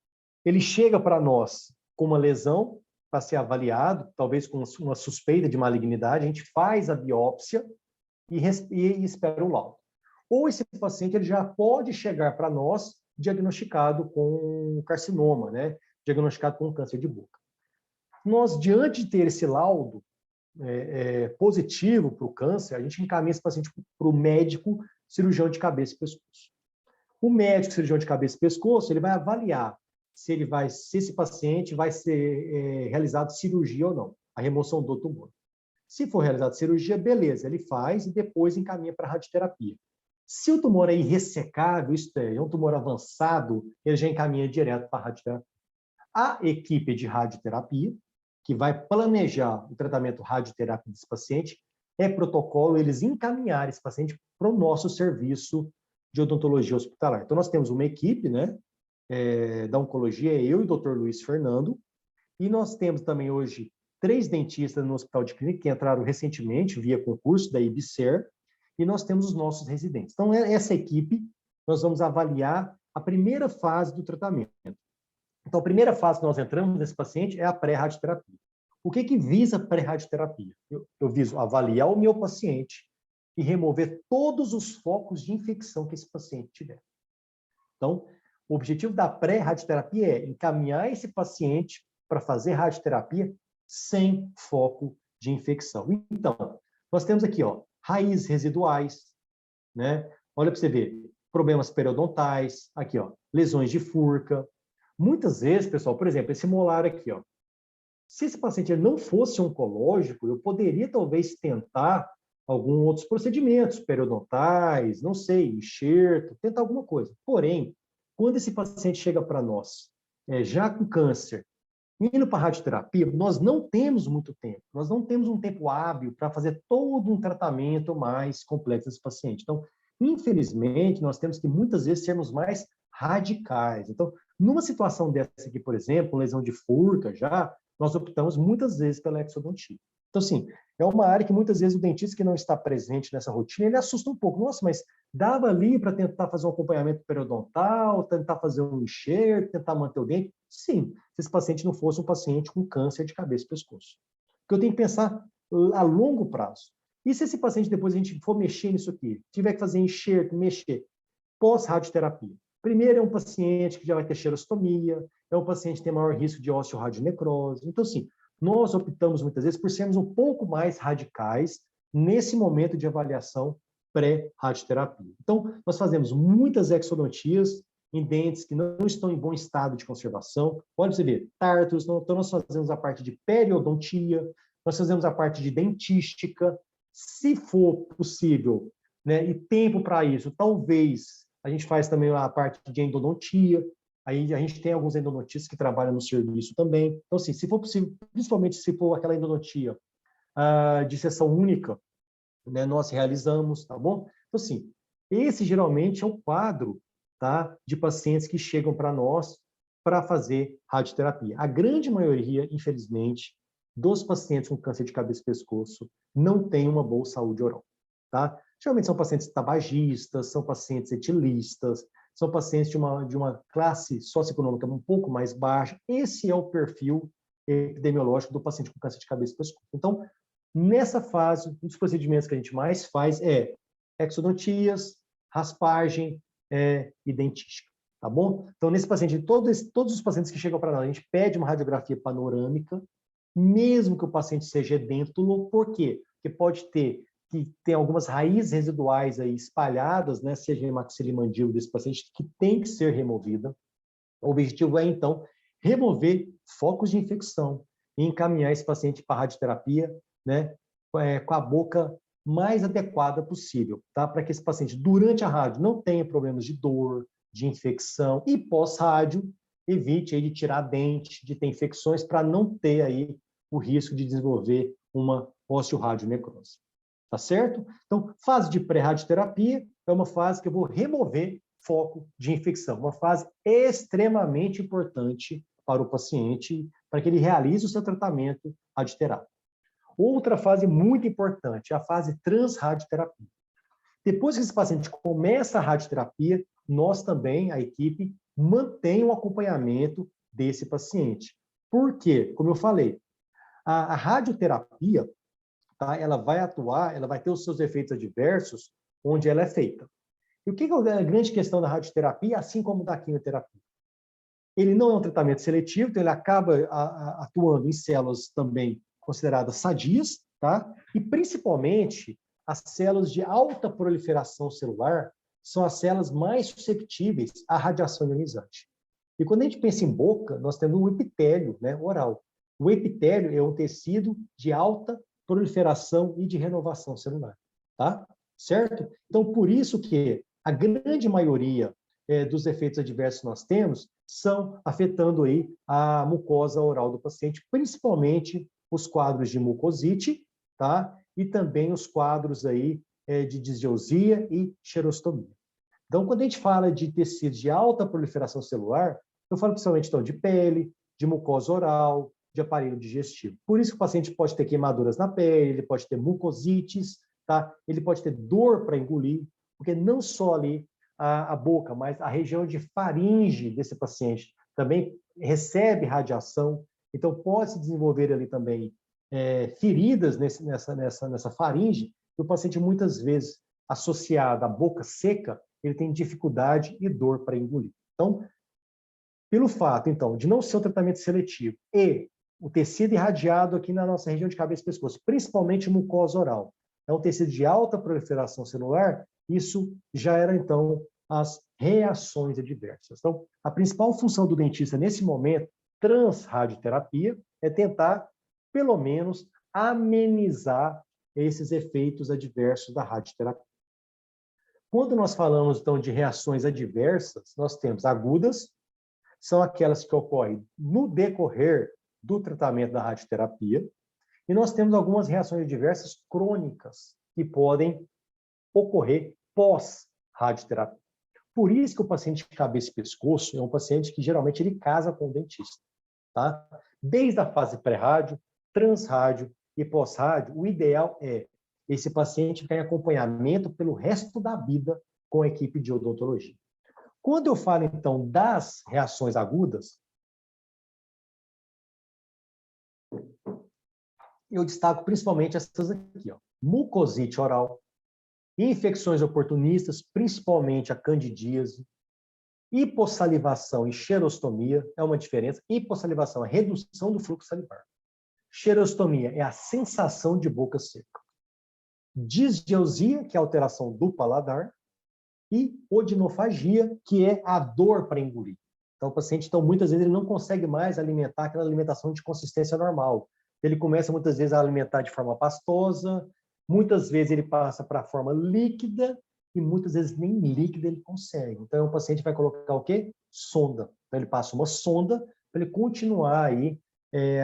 ele chega para nós com uma lesão para ser avaliado, talvez com uma suspeita de malignidade, a gente faz a biópsia e espera o laudo. Ou esse paciente ele já pode chegar para nós diagnosticado com carcinoma, né? Diagnosticado com câncer de boca. Nós, diante de ter esse laudo positivo para o câncer, a gente encaminha esse paciente para o médico cirurgião de cabeça e pescoço. O médico cirurgião de cabeça e pescoço, ele vai avaliar se esse paciente vai ser realizado cirurgia ou não, a remoção do tumor. Se for realizada cirurgia, beleza, ele faz e depois encaminha para a radioterapia. Se o tumor é irressecável, isto é um tumor avançado, ele já encaminha direto para a radioterapia. A equipe de radioterapia, que vai planejar o tratamento radioterapia desse paciente, é protocolo eles encaminharem esse paciente para o nosso serviço de odontologia hospitalar. Então, nós temos uma equipe, né, da oncologia, eu e o Dr. Luiz Fernando, e nós temos também hoje 3 dentistas no Hospital de Clínica que entraram recentemente via concurso da IBSER, e nós temos os nossos residentes. Então, essa equipe, nós vamos avaliar a primeira fase do tratamento. Então, a primeira fase que nós entramos nesse paciente é a pré-radioterapia. O que visa a pré-radioterapia? Eu viso avaliar o meu paciente e remover todos os focos de infecção que esse paciente tiver. Então, o objetivo da pré-radioterapia é encaminhar esse paciente para fazer radioterapia sem foco de infecção. Então, nós temos aqui, ó, raízes residuais, né? Olha para você ver, problemas periodontais, aqui, ó, lesões de furca. Muitas vezes, pessoal, por exemplo, esse molar aqui, ó, se esse paciente não fosse oncológico, eu poderia talvez tentar alguns outros procedimentos periodontais, não sei, enxerto, tentar alguma coisa. Porém, quando esse paciente chega para nós, já com câncer, indo para a radioterapia, nós não temos muito tempo, nós não temos um tempo hábil para fazer todo um tratamento mais complexo desse paciente. Então, infelizmente, nós temos que muitas vezes sermos mais radicais. Então, numa situação dessa aqui, por exemplo, lesão de furca já, nós optamos muitas vezes pela exodontia. Então, assim, é uma área que muitas vezes o dentista que não está presente nessa rotina, ele assusta um pouco. Nossa, mas dava ali para tentar fazer um acompanhamento periodontal, tentar fazer um enxerto, tentar manter o dente? Sim, se esse paciente não fosse um paciente com câncer de cabeça e pescoço. Porque eu tenho que pensar a longo prazo. E se esse paciente, depois a gente for mexer nisso aqui, tiver que fazer enxerto, mexer, pós-radioterapia? Primeiro, é um paciente que já vai ter xerostomia, é um paciente que tem maior risco de osteoradionecrose. Então, assim, nós optamos muitas vezes por sermos um pouco mais radicais nesse momento de avaliação pré-radioterapia. Então, nós fazemos muitas exodontias em dentes que não estão em bom estado de conservação. Pode você ver, tártaros, então nós fazemos a parte de periodontia, nós fazemos a parte de dentística. Se for possível, né, e tempo para isso, talvez a gente faz também a parte de endodontia. Aí a gente tem alguns endodontistas que trabalham no serviço também. Então, assim, se for possível, principalmente se for aquela endodontia de sessão única, né, nós realizamos, tá bom? Então, assim, esse geralmente é o quadro, tá, de pacientes que chegam para nós para fazer radioterapia. A grande maioria, infelizmente, dos pacientes com câncer de cabeça e pescoço não tem uma boa saúde oral, tá? Geralmente são pacientes tabagistas, são pacientes etilistas, são pacientes de uma classe socioeconômica um pouco mais baixa. Esse é o perfil epidemiológico do paciente com câncer de cabeça e pescoço. Então, nessa fase, um dos procedimentos que a gente mais faz é exodontias, raspagem e dentística, tá bom? Então, nesse paciente, todos os pacientes que chegam para nós, a gente pede uma radiografia panorâmica, mesmo que o paciente seja edêntulo. Por quê? Porque pode ter que tem algumas raízes residuais aí espalhadas, né, seja em maxilimandíbula desse paciente, que tem que ser removida. O objetivo é, então, remover focos de infecção e encaminhar esse paciente para a radioterapia, né, com a boca mais adequada possível, tá? Para que esse paciente, durante a rádio, não tenha problemas de dor, de infecção, e pós-rádio, evite aí de tirar dente, de ter infecções, para não ter aí o risco de desenvolver uma osteoradionecrose. Tá certo? Então, fase de pré-radioterapia é uma fase que eu vou remover foco de infecção, uma fase extremamente importante para o paciente, para que ele realize o seu tratamento radioterápico. Outra fase muito importante é a fase transradioterapia. Depois que esse paciente começa a radioterapia, nós também, a equipe, mantém o acompanhamento desse paciente. Por quê? Como eu falei, a radioterapia, tá, ela vai atuar, ela vai ter os seus efeitos adversos onde ela é feita. E o que é a grande questão da radioterapia, assim como da quimioterapia? Ele não é um tratamento seletivo, então ele acaba atuando em células também consideradas sadias, tá? E principalmente as células de alta proliferação celular são as células mais susceptíveis à radiação ionizante. E quando a gente pensa em boca, nós temos o epitélio, né, oral. O epitélio é um tecido de alta proliferação e de renovação celular, tá? Certo? Então, por isso que a grande maioria dos efeitos adversos que nós temos são afetando aí a mucosa oral do paciente, principalmente os quadros de mucosite, tá? E também os quadros aí de disgeusia e xerostomia. Então, quando a gente fala de tecidos de alta proliferação celular, eu falo principalmente então de pele, de mucosa oral, de aparelho digestivo. Por isso que o paciente pode ter queimaduras na pele, ele pode ter mucosites, tá? Ele pode ter dor para engolir, porque não só ali a boca, mas a região de faringe desse paciente também recebe radiação, então pode se desenvolver ali também feridas nessa faringe, e o paciente muitas vezes associado à boca seca, ele tem dificuldade e dor para engolir. Então, pelo fato, então, de não ser um tratamento seletivo e o tecido irradiado aqui na nossa região de cabeça e pescoço, principalmente mucosa oral, é um tecido de alta proliferação celular, isso já era, então, as reações adversas. Então, a principal função do dentista nesse momento, transradioterapia, é tentar, pelo menos, amenizar esses efeitos adversos da radioterapia. Quando nós falamos, então, de reações adversas, nós temos agudas, são aquelas que ocorrem no decorrer do tratamento da radioterapia, e nós temos algumas reações adversas crônicas que podem ocorrer pós-radioterapia. Por isso que o paciente de cabeça e pescoço é um paciente que geralmente ele casa com o dentista, tá? Desde a fase pré-rádio, transrádio e pós-rádio, o ideal é esse paciente ter acompanhamento pelo resto da vida com a equipe de odontologia. Quando eu falo, então, das reações agudas, eu destaco principalmente essas aqui, ó. Mucosite oral, infecções oportunistas, principalmente a candidíase, hipossalivação e xerostomia, é uma diferença. Hipossalivação é a redução do fluxo salivar. Xerostomia é a sensação de boca seca. Disgeusia, que é a alteração do paladar, e odinofagia, que é a dor para engolir. Então, o paciente, muitas vezes, ele não consegue mais alimentar aquela alimentação de consistência normal. Ele começa, muitas vezes, a alimentar de forma pastosa, muitas vezes ele passa para a forma líquida, e muitas vezes nem líquida ele consegue. Então, o paciente vai colocar o quê? Sonda. Então, ele passa uma sonda para ele continuar aí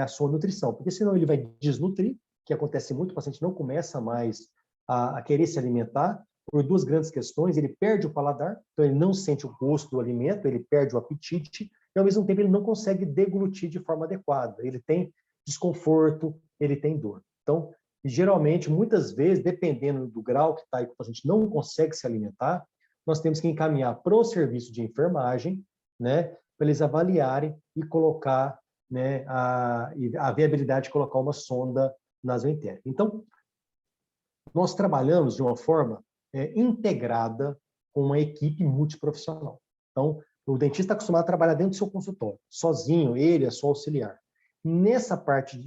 a sua nutrição, porque senão ele vai desnutrir, que acontece muito, o paciente não começa mais a querer se alimentar, por duas grandes questões: ele perde o paladar, então ele não sente o gosto do alimento, ele perde o apetite, e ao mesmo tempo ele não consegue deglutir de forma adequada, ele tem desconforto, ele tem dor. Então, geralmente, muitas vezes, dependendo do grau que está aí, que o paciente não consegue se alimentar, nós temos que encaminhar para o serviço de enfermagem, né, para eles avaliarem e colocar, né, a viabilidade de colocar uma sonda nasoentérica. Então, nós trabalhamos de uma forma integrada com uma equipe multiprofissional. Então, o dentista está acostumado a trabalhar dentro do seu consultório, sozinho, ele é só auxiliar. Nessa parte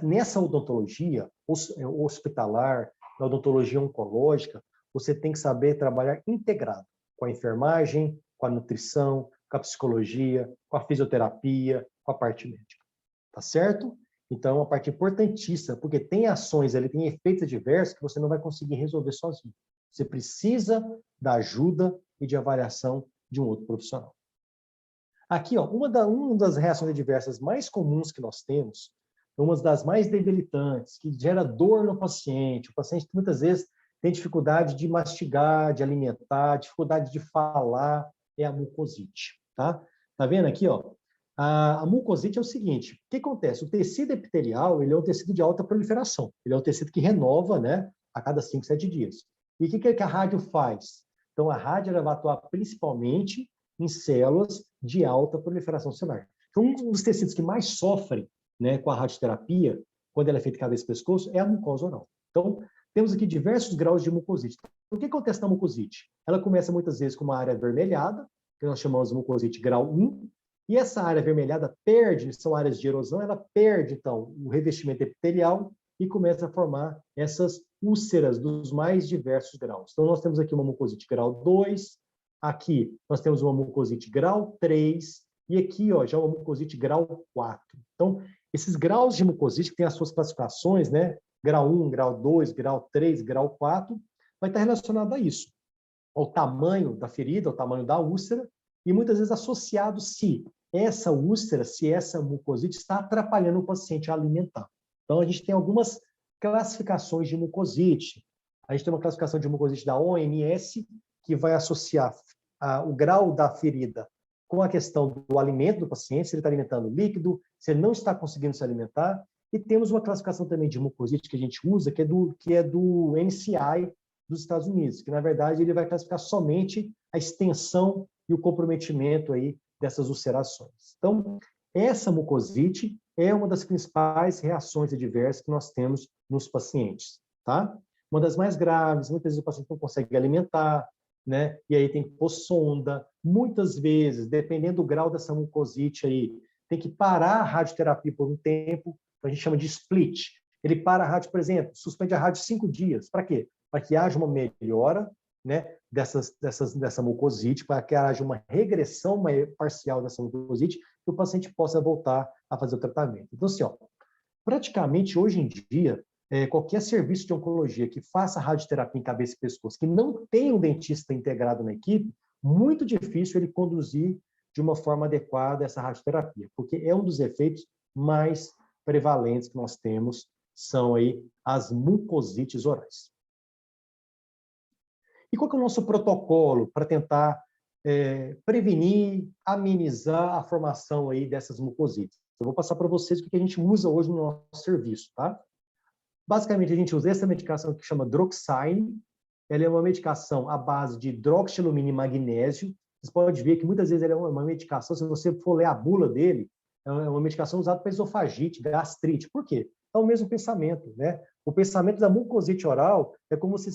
nessa odontologia hospitalar, na odontologia oncológica, você tem que saber trabalhar integrado com a enfermagem, com a nutrição, com a psicologia, com a fisioterapia, com a parte médica. Tá certo? Então, é uma parte importantíssima, porque tem ações ali, tem efeitos adversos que você não vai conseguir resolver sozinho. Você precisa da ajuda e de avaliação de um outro profissional. Aqui, ó, uma das reações adversas mais comuns que nós temos, uma das mais debilitantes, que gera dor no paciente. O paciente muitas vezes tem dificuldade de mastigar, de alimentar, dificuldade de falar, é a mucosite. Tá vendo aqui, ó? A mucosite é o seguinte: o que acontece? O tecido epitelial, ele é um tecido de alta proliferação. Ele é um tecido que renova, né, a cada 5, 7 dias. E o que a rádio faz? Então, a rádio ela vai atuar principalmente em células de alta proliferação celular. Então, um dos tecidos que mais sofre, né, com a radioterapia, quando ela é feita em cabeça e pescoço, é a mucosa oral. Então, temos aqui diversos graus de mucosite. O que acontece na mucosite? Ela começa muitas vezes com uma área avermelhada, que nós chamamos de mucosite grau 1, e essa área avermelhada perde, são áreas de erosão, ela perde, então, o revestimento epitelial e começa a formar essas úlceras dos mais diversos graus. Então, nós temos aqui uma mucosite grau 2, aqui nós temos uma mucosite grau 3, e aqui, ó, já uma mucosite grau 4. Então, esses graus de mucosite, que têm as suas classificações, né? Grau 1, grau 2, grau 3, grau 4, vai estar relacionado a isso, ao tamanho da ferida, ao tamanho da úlcera, e muitas vezes associado se essa úlcera, se essa mucosite está atrapalhando o paciente a alimentar. Então, a gente tem algumas classificações de mucosite. A gente tem uma classificação de mucosite da OMS, que vai associar o grau da ferida com a questão do alimento do paciente, se ele está alimentando líquido, se ele não está conseguindo se alimentar. E temos uma classificação também de mucosite que a gente usa, que é do NCI dos Estados Unidos, que, na verdade, ele vai classificar somente a extensão e o comprometimento aí dessas ulcerações. Então, essa mucosite é uma das principais reações adversas que nós temos nos pacientes, tá? Uma das mais graves, muitas vezes o paciente não consegue alimentar, né? E aí tem que pôr sonda. Muitas vezes, dependendo do grau dessa mucosite aí, tem que parar a radioterapia por um tempo, a gente chama de split. Ele para a rádio, por exemplo, suspende a rádio 5 dias. Para quê? Para que haja uma melhora, né, dessa mucosite, para que haja uma regressão parcial dessa mucosite, que o paciente possa voltar a fazer o tratamento. Então, assim, ó, praticamente hoje em dia, qualquer serviço de oncologia que faça radioterapia em cabeça e pescoço, que não tenha um dentista integrado na equipe, muito difícil ele conduzir de uma forma adequada essa radioterapia, porque é um dos efeitos mais prevalentes que nós temos, são aí as mucosites orais. E qual que é o nosso protocolo para tentar prevenir, amenizar a formação aí dessas mucosites? Eu vou passar para vocês o que a gente usa hoje no nosso serviço, tá? Basicamente, a gente usa essa medicação que chama Droxine. Ela é uma medicação à base de hidroxialumínio e magnésio. Vocês podem ver que muitas vezes ela é uma medicação, se você for ler a bula dele, é uma medicação usada para esofagite, gastrite. Por quê? É o mesmo pensamento, né? O pensamento da mucosite oral é como se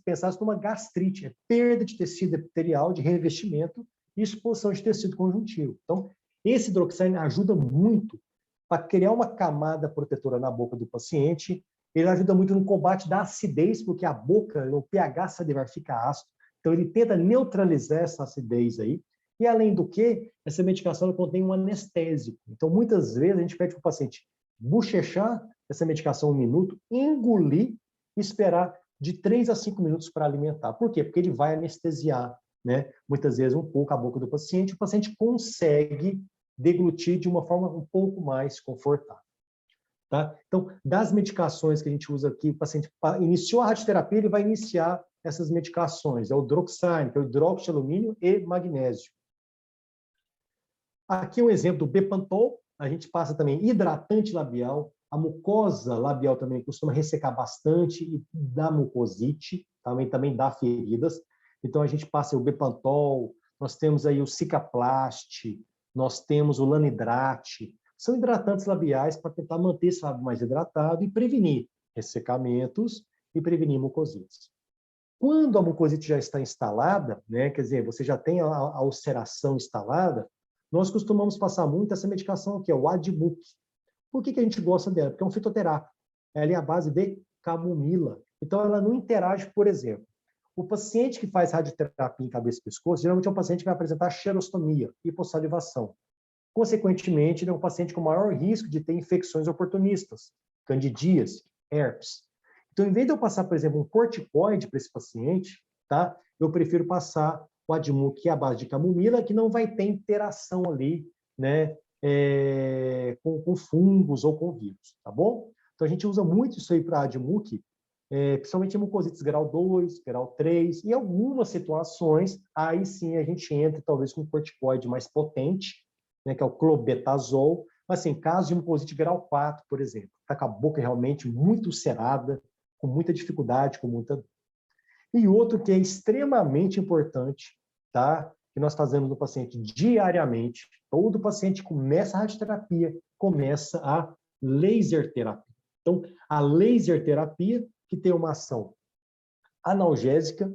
pensasse numa gastrite, é perda de tecido epitelial, de revestimento e expulsão de tecido conjuntivo. Então, esse Droxine ajuda muito para criar uma camada protetora na boca do paciente. Ele ajuda muito no combate da acidez, porque a boca, o pH salivar fica ácido. Então, ele tenta neutralizar essa acidez aí. E, além do que, essa medicação contém um anestésico. Então, muitas vezes, a gente pede para o paciente bochechar essa medicação 1 minuto, engolir e esperar de 3 a 5 minutos para alimentar. Por quê? Porque ele vai anestesiar, né, muitas vezes, um pouco a boca do paciente. O paciente consegue deglutir de uma forma um pouco mais confortável. Tá? Então, das medicações que a gente usa aqui, o paciente iniciou a radioterapia, ele vai iniciar essas medicações. É o Droxine, que é o hidroxialumínio e magnésio. Aqui é um exemplo do Bepantol. A gente passa também hidratante labial. A mucosa labial também costuma ressecar bastante e dá mucosite, também dá feridas. Então, a gente passa o Bepantol, nós temos aí o Cicaplast, nós temos o Lanidrate. São hidratantes labiais para tentar manter esse lábio mais hidratado e prevenir ressecamentos e prevenir mucosites. Quando a mucosite já está instalada, né, quer dizer, você já tem a ulceração instalada, nós costumamos passar muito essa medicação aqui, o Admuc. Por que a gente gosta dela? Porque é um fitoterápico. Ela é a base de camomila. Então, ela não interage, por exemplo. O paciente que faz radioterapia em cabeça e pescoço, geralmente é um paciente que vai apresentar xerostomia, hipossalivação. Consequentemente, ele é um paciente com maior risco de ter infecções oportunistas, candidíase, herpes. Então, em vez de eu passar, por exemplo, um corticoide para esse paciente, tá? Eu prefiro passar o Admuc, que é a base de camomila, que não vai ter interação ali, né, com fungos ou com vírus, tá bom? Então, a gente usa muito isso aí para Admuc, principalmente em mucosites grau 2, grau 3, em algumas situações, aí sim a gente entra talvez com um corticoide mais potente, né, que é o clobetasol, mas assim, caso de mucosite grau 4, por exemplo, está com a boca realmente muito ulcerada, com muita dificuldade, com muita dor. E outro que é extremamente importante, tá? Que nós fazemos no paciente diariamente, todo paciente começa a radioterapia, começa a laser terapia. Então, a laser terapia, que tem uma ação analgésica,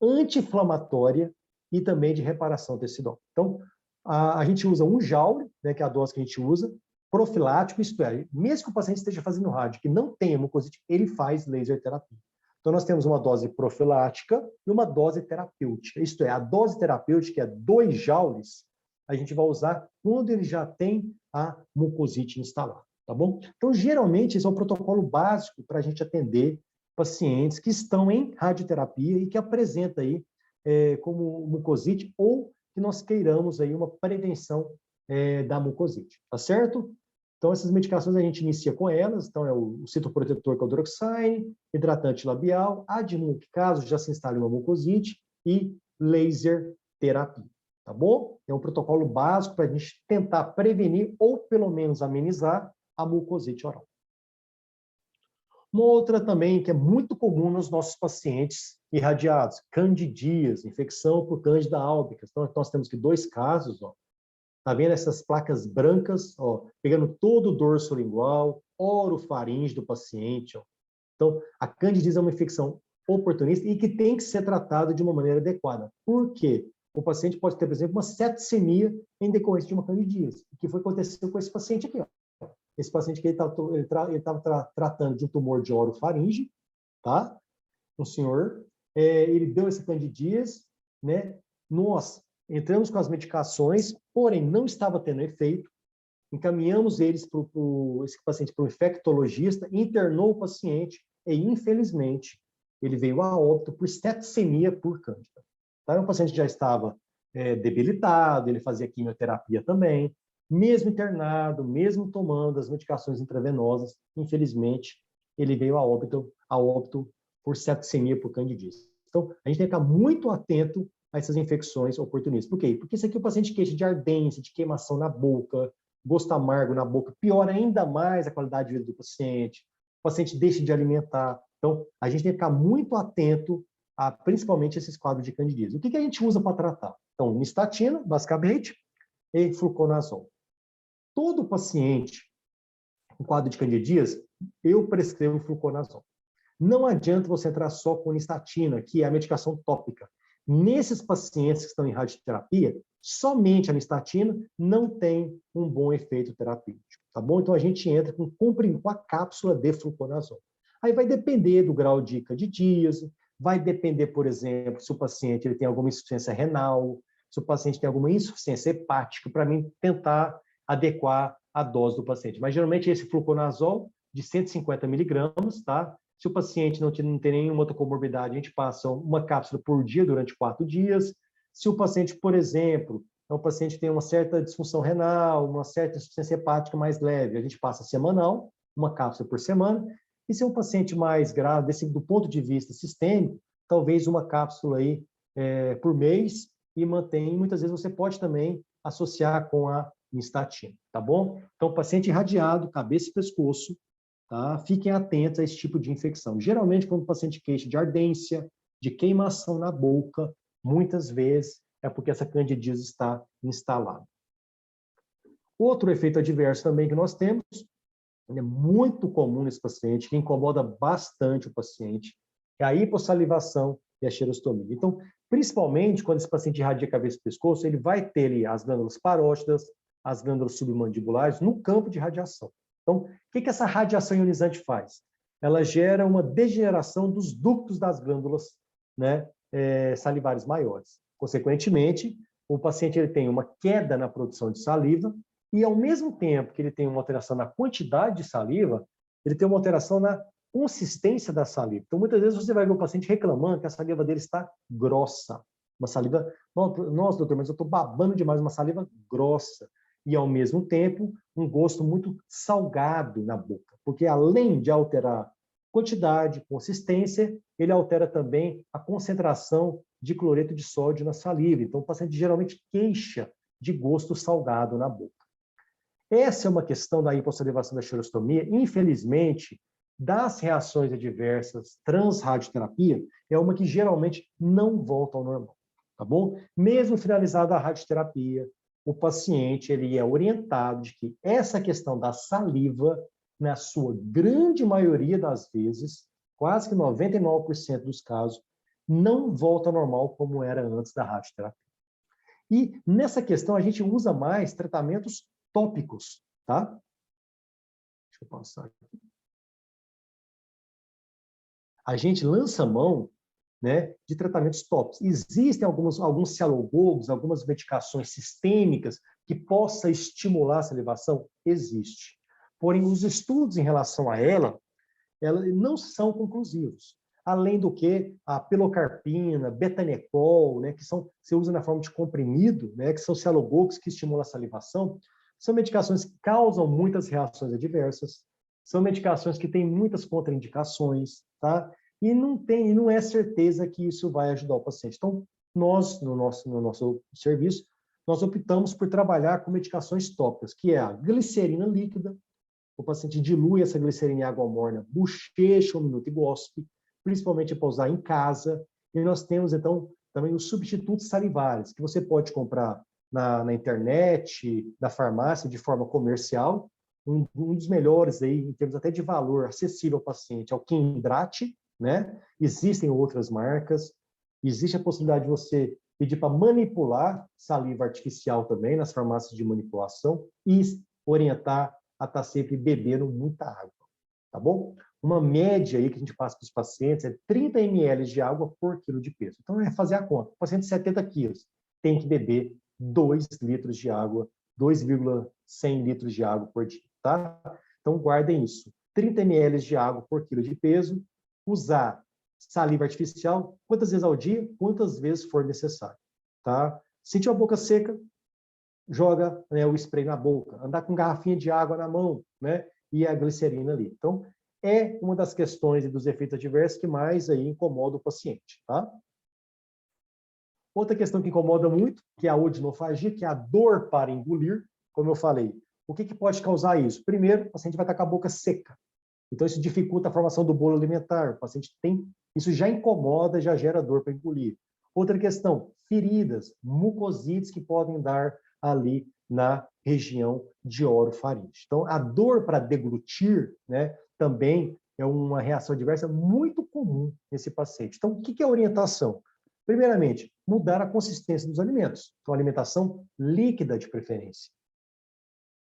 anti-inflamatória e também de reparação tecidual. Então, a gente usa 1 joule, né, que é a dose que a gente usa, profilático, isto é, mesmo que o paciente esteja fazendo rádio, que não tenha mucosite, ele faz laser terapia. Então, nós temos uma dose profilática e uma dose terapêutica. Isto é, a dose terapêutica é 2 joules, a gente vai usar quando ele já tem a mucosite instalada, tá bom? Então, geralmente, esse é o protocolo básico para a gente atender pacientes que estão em radioterapia e que apresentam aí como mucosite ou que nós queiramos aí uma prevenção da mucosite, tá certo? Então, essas medicações a gente inicia com elas, então é o citoprotetor, que é o Droxine, hidratante labial, Admuc, caso já se instale uma mucosite, e laser terapia, tá bom? É um protocolo básico para a gente tentar prevenir ou pelo menos amenizar a mucosite oral. Uma outra também que é muito comum nos nossos pacientes irradiados, candidíase, infecção por Candida albicans. Então, nós temos aqui 2 casos, ó. Tá vendo essas placas brancas, ó, pegando todo o dorso lingual, orofaringe do paciente, ó. Então, a candidíase é uma infecção oportunista e que tem que ser tratada de uma maneira adequada. Por quê? O paciente pode ter, por exemplo, uma septicemia em decorrência de uma candidíase, que foi aconteceu com esse paciente aqui, ó. Esse paciente que ele estava tratando de um tumor de orofaringe, tá? Um senhor, ele deu essa candidíase, né? Nós entramos com as medicações, porém não estava tendo efeito, encaminhamos esse paciente para o infectologista, internou o paciente e, infelizmente, ele veio a óbito por septicemia por Cândida. Tá? O paciente já estava debilitado, ele fazia quimioterapia também, mesmo internado, mesmo tomando as medicações intravenosas, infelizmente, ele veio a óbito por septicemia por candidíase. Então, a gente tem que ficar muito atento a essas infecções oportunistas. Por quê? Porque isso aqui o paciente queixa de ardência, de queimação na boca, gosto amargo na boca, piora ainda mais a qualidade de vida do paciente, o paciente deixa de alimentar. Então, a gente tem que ficar muito atento a, principalmente, esses quadros de candidíase. O que a gente usa para tratar? Então, nistatina, basicamente, e fluconazol. Todo paciente com quadro de candidíase, eu prescrevo fluconazol. Não adianta você entrar só com nistatina, que é a medicação tópica. Nesses pacientes que estão em radioterapia, somente a nistatina não tem um bom efeito terapêutico, tá bom? Então, a gente entra com a cápsula de fluconazol. Aí vai depender do grau de candidíase, vai depender, por exemplo, se o paciente ele tem alguma insuficiência renal, se o paciente tem alguma insuficiência hepática, para mim tentar adequar a dose do paciente. Mas, geralmente, esse fluconazol de 150 miligramas, tá? Se o paciente não tem nenhuma outra comorbidade, a gente passa uma cápsula por dia durante 4 dias. Se o paciente, por exemplo, é um paciente que tem uma certa disfunção renal, uma certa insuficiência hepática mais leve, a gente passa semanal, uma cápsula por semana. E se é um paciente mais grave, do ponto de vista sistêmico, talvez uma cápsula aí, por mês e mantém. Muitas vezes você pode também associar com a nistatina, tá bom? Então, paciente irradiado, cabeça e pescoço, tá? Fiquem atentos a esse tipo de infecção. Geralmente, quando o paciente queixa de ardência, de queimação na boca, muitas vezes é porque essa candidíase está instalada. Outro efeito adverso também que nós temos, é muito comum nesse paciente, que incomoda bastante o paciente, é a hipossalivação e a xerostomia. Então, principalmente quando esse paciente irradia cabeça e pescoço, ele vai ter ali as glândulas parótidas, as glândulas submandibulares no campo de radiação. Então, o que essa radiação ionizante faz? Ela gera uma degeneração dos ductos das glândulas, né, salivares maiores. Consequentemente, o paciente ele tem uma queda na produção de saliva e, ao mesmo tempo que ele tem uma alteração na quantidade de saliva, ele tem uma alteração na consistência da saliva. Então, muitas vezes você vai ver o paciente reclamando que a saliva dele está grossa. Uma saliva, nossa, doutor, mas eu estou babando demais, uma saliva grossa. E, ao mesmo tempo, um gosto muito salgado na boca. Porque, além de alterar quantidade, consistência, ele altera também a concentração de cloreto de sódio na saliva. Então, o paciente geralmente queixa de gosto salgado na boca. Essa é uma questão da hipossalivação da xerostomia. Infelizmente, das reações adversas transradioterapia, é uma que geralmente não volta ao normal, tá bom? Mesmo finalizada a radioterapia, o paciente ele é orientado de que essa questão da saliva, na sua grande maioria das vezes, quase que 99% dos casos, não volta ao normal como era antes da radioterapia. E nessa questão a gente usa mais tratamentos tópicos, tá? Deixa eu passar aqui. A gente lança mão, né, de tratamentos tópicos. Existem alguns cialogogos, algumas medicações sistêmicas que possa estimular a salivação? Existe. Porém, os estudos em relação a ela não são conclusivos. Além do que a pilocarpina, betanecol, né, que se usa na forma de comprimido, né, que são cialogogos que estimulam a salivação, são medicações que causam muitas reações adversas, são medicações que têm muitas contraindicações, tá? E não é certeza que isso vai ajudar o paciente. Então, nós, no nosso serviço, nós optamos por trabalhar com medicações tópicas, que é a glicerina líquida. O paciente dilui essa glicerina em água morna, bochecha 1 minuto e gospe, principalmente para usar em casa. E nós temos, então, também os substitutos salivares, que você pode comprar na internet, na farmácia, de forma comercial. Um dos melhores, aí, em termos até de valor acessível ao paciente, é o Quimbrate, né? Existem outras marcas. Existe a possibilidade de você pedir para manipular saliva artificial também nas farmácias de manipulação e orientar a estar sempre bebendo muita água, tá bom? Uma média aí que a gente passa para os pacientes é 30 ml de água por quilo de peso. Então, é fazer a conta. O paciente de 70 quilos tem que beber 2 litros de água, 2,100 litros de água por dia, tá? Então, guardem isso. 30 ml de água por quilo de peso, usar saliva artificial quantas vezes ao dia? Quantas vezes for necessário, tá? Sentiu a boca seca, joga, né, o spray na boca, andar com garrafinha de água na mão, né, e a glicerina ali. Então, é uma das questões e dos efeitos adversos que mais aí incomoda o paciente, tá? Outra questão que incomoda muito, que é a odinofagia, que é a dor para engolir, como eu falei. O que pode causar isso? Primeiro, o paciente vai estar com a boca seca. Então, isso dificulta a formação do bolo alimentar. O paciente tem... Isso já incomoda, já gera dor para engolir. Outra questão, feridas, mucosites que podem dar ali na região de orofaringe. Então, a dor para deglutir, né, também é uma reação adversa muito comum nesse paciente. Então, o que é a orientação? Primeiramente, mudar a consistência dos alimentos. Então, alimentação líquida de preferência.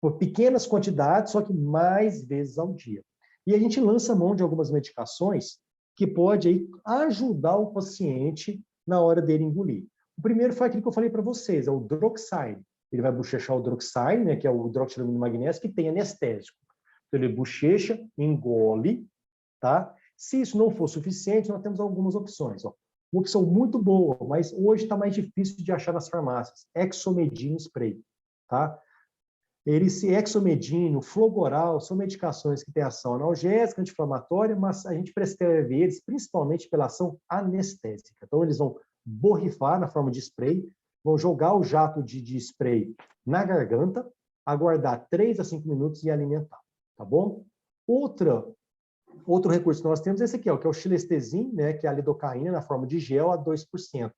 Por pequenas quantidades, só que mais vezes ao dia. E a gente lança mão de algumas medicações que pode aí ajudar o paciente na hora dele engolir. O primeiro foi aquilo que eu falei para vocês, é o Droxine. Ele vai bochechar o Droxine, né, que é o hidroxilamina magnésio, que tem anestésico. Então, ele bochecha, engole, tá? Se isso não for suficiente, nós temos algumas opções. Ó. Uma opção muito boa, mas hoje está mais difícil de achar nas farmácias. Exomedin Spray, tá? Esse Exomedin, o Flogoral, são medicações que têm ação analgésica, anti-inflamatória, mas a gente prescreve eles principalmente pela ação anestésica. Então, eles vão borrifar na forma de spray, vão jogar o jato de spray na garganta, aguardar 3 a 5 minutos e alimentar, tá bom? Outro recurso que nós temos é esse aqui, ó, que é o Xilestezin, né, que é a lidocaína na forma de gel a 2%.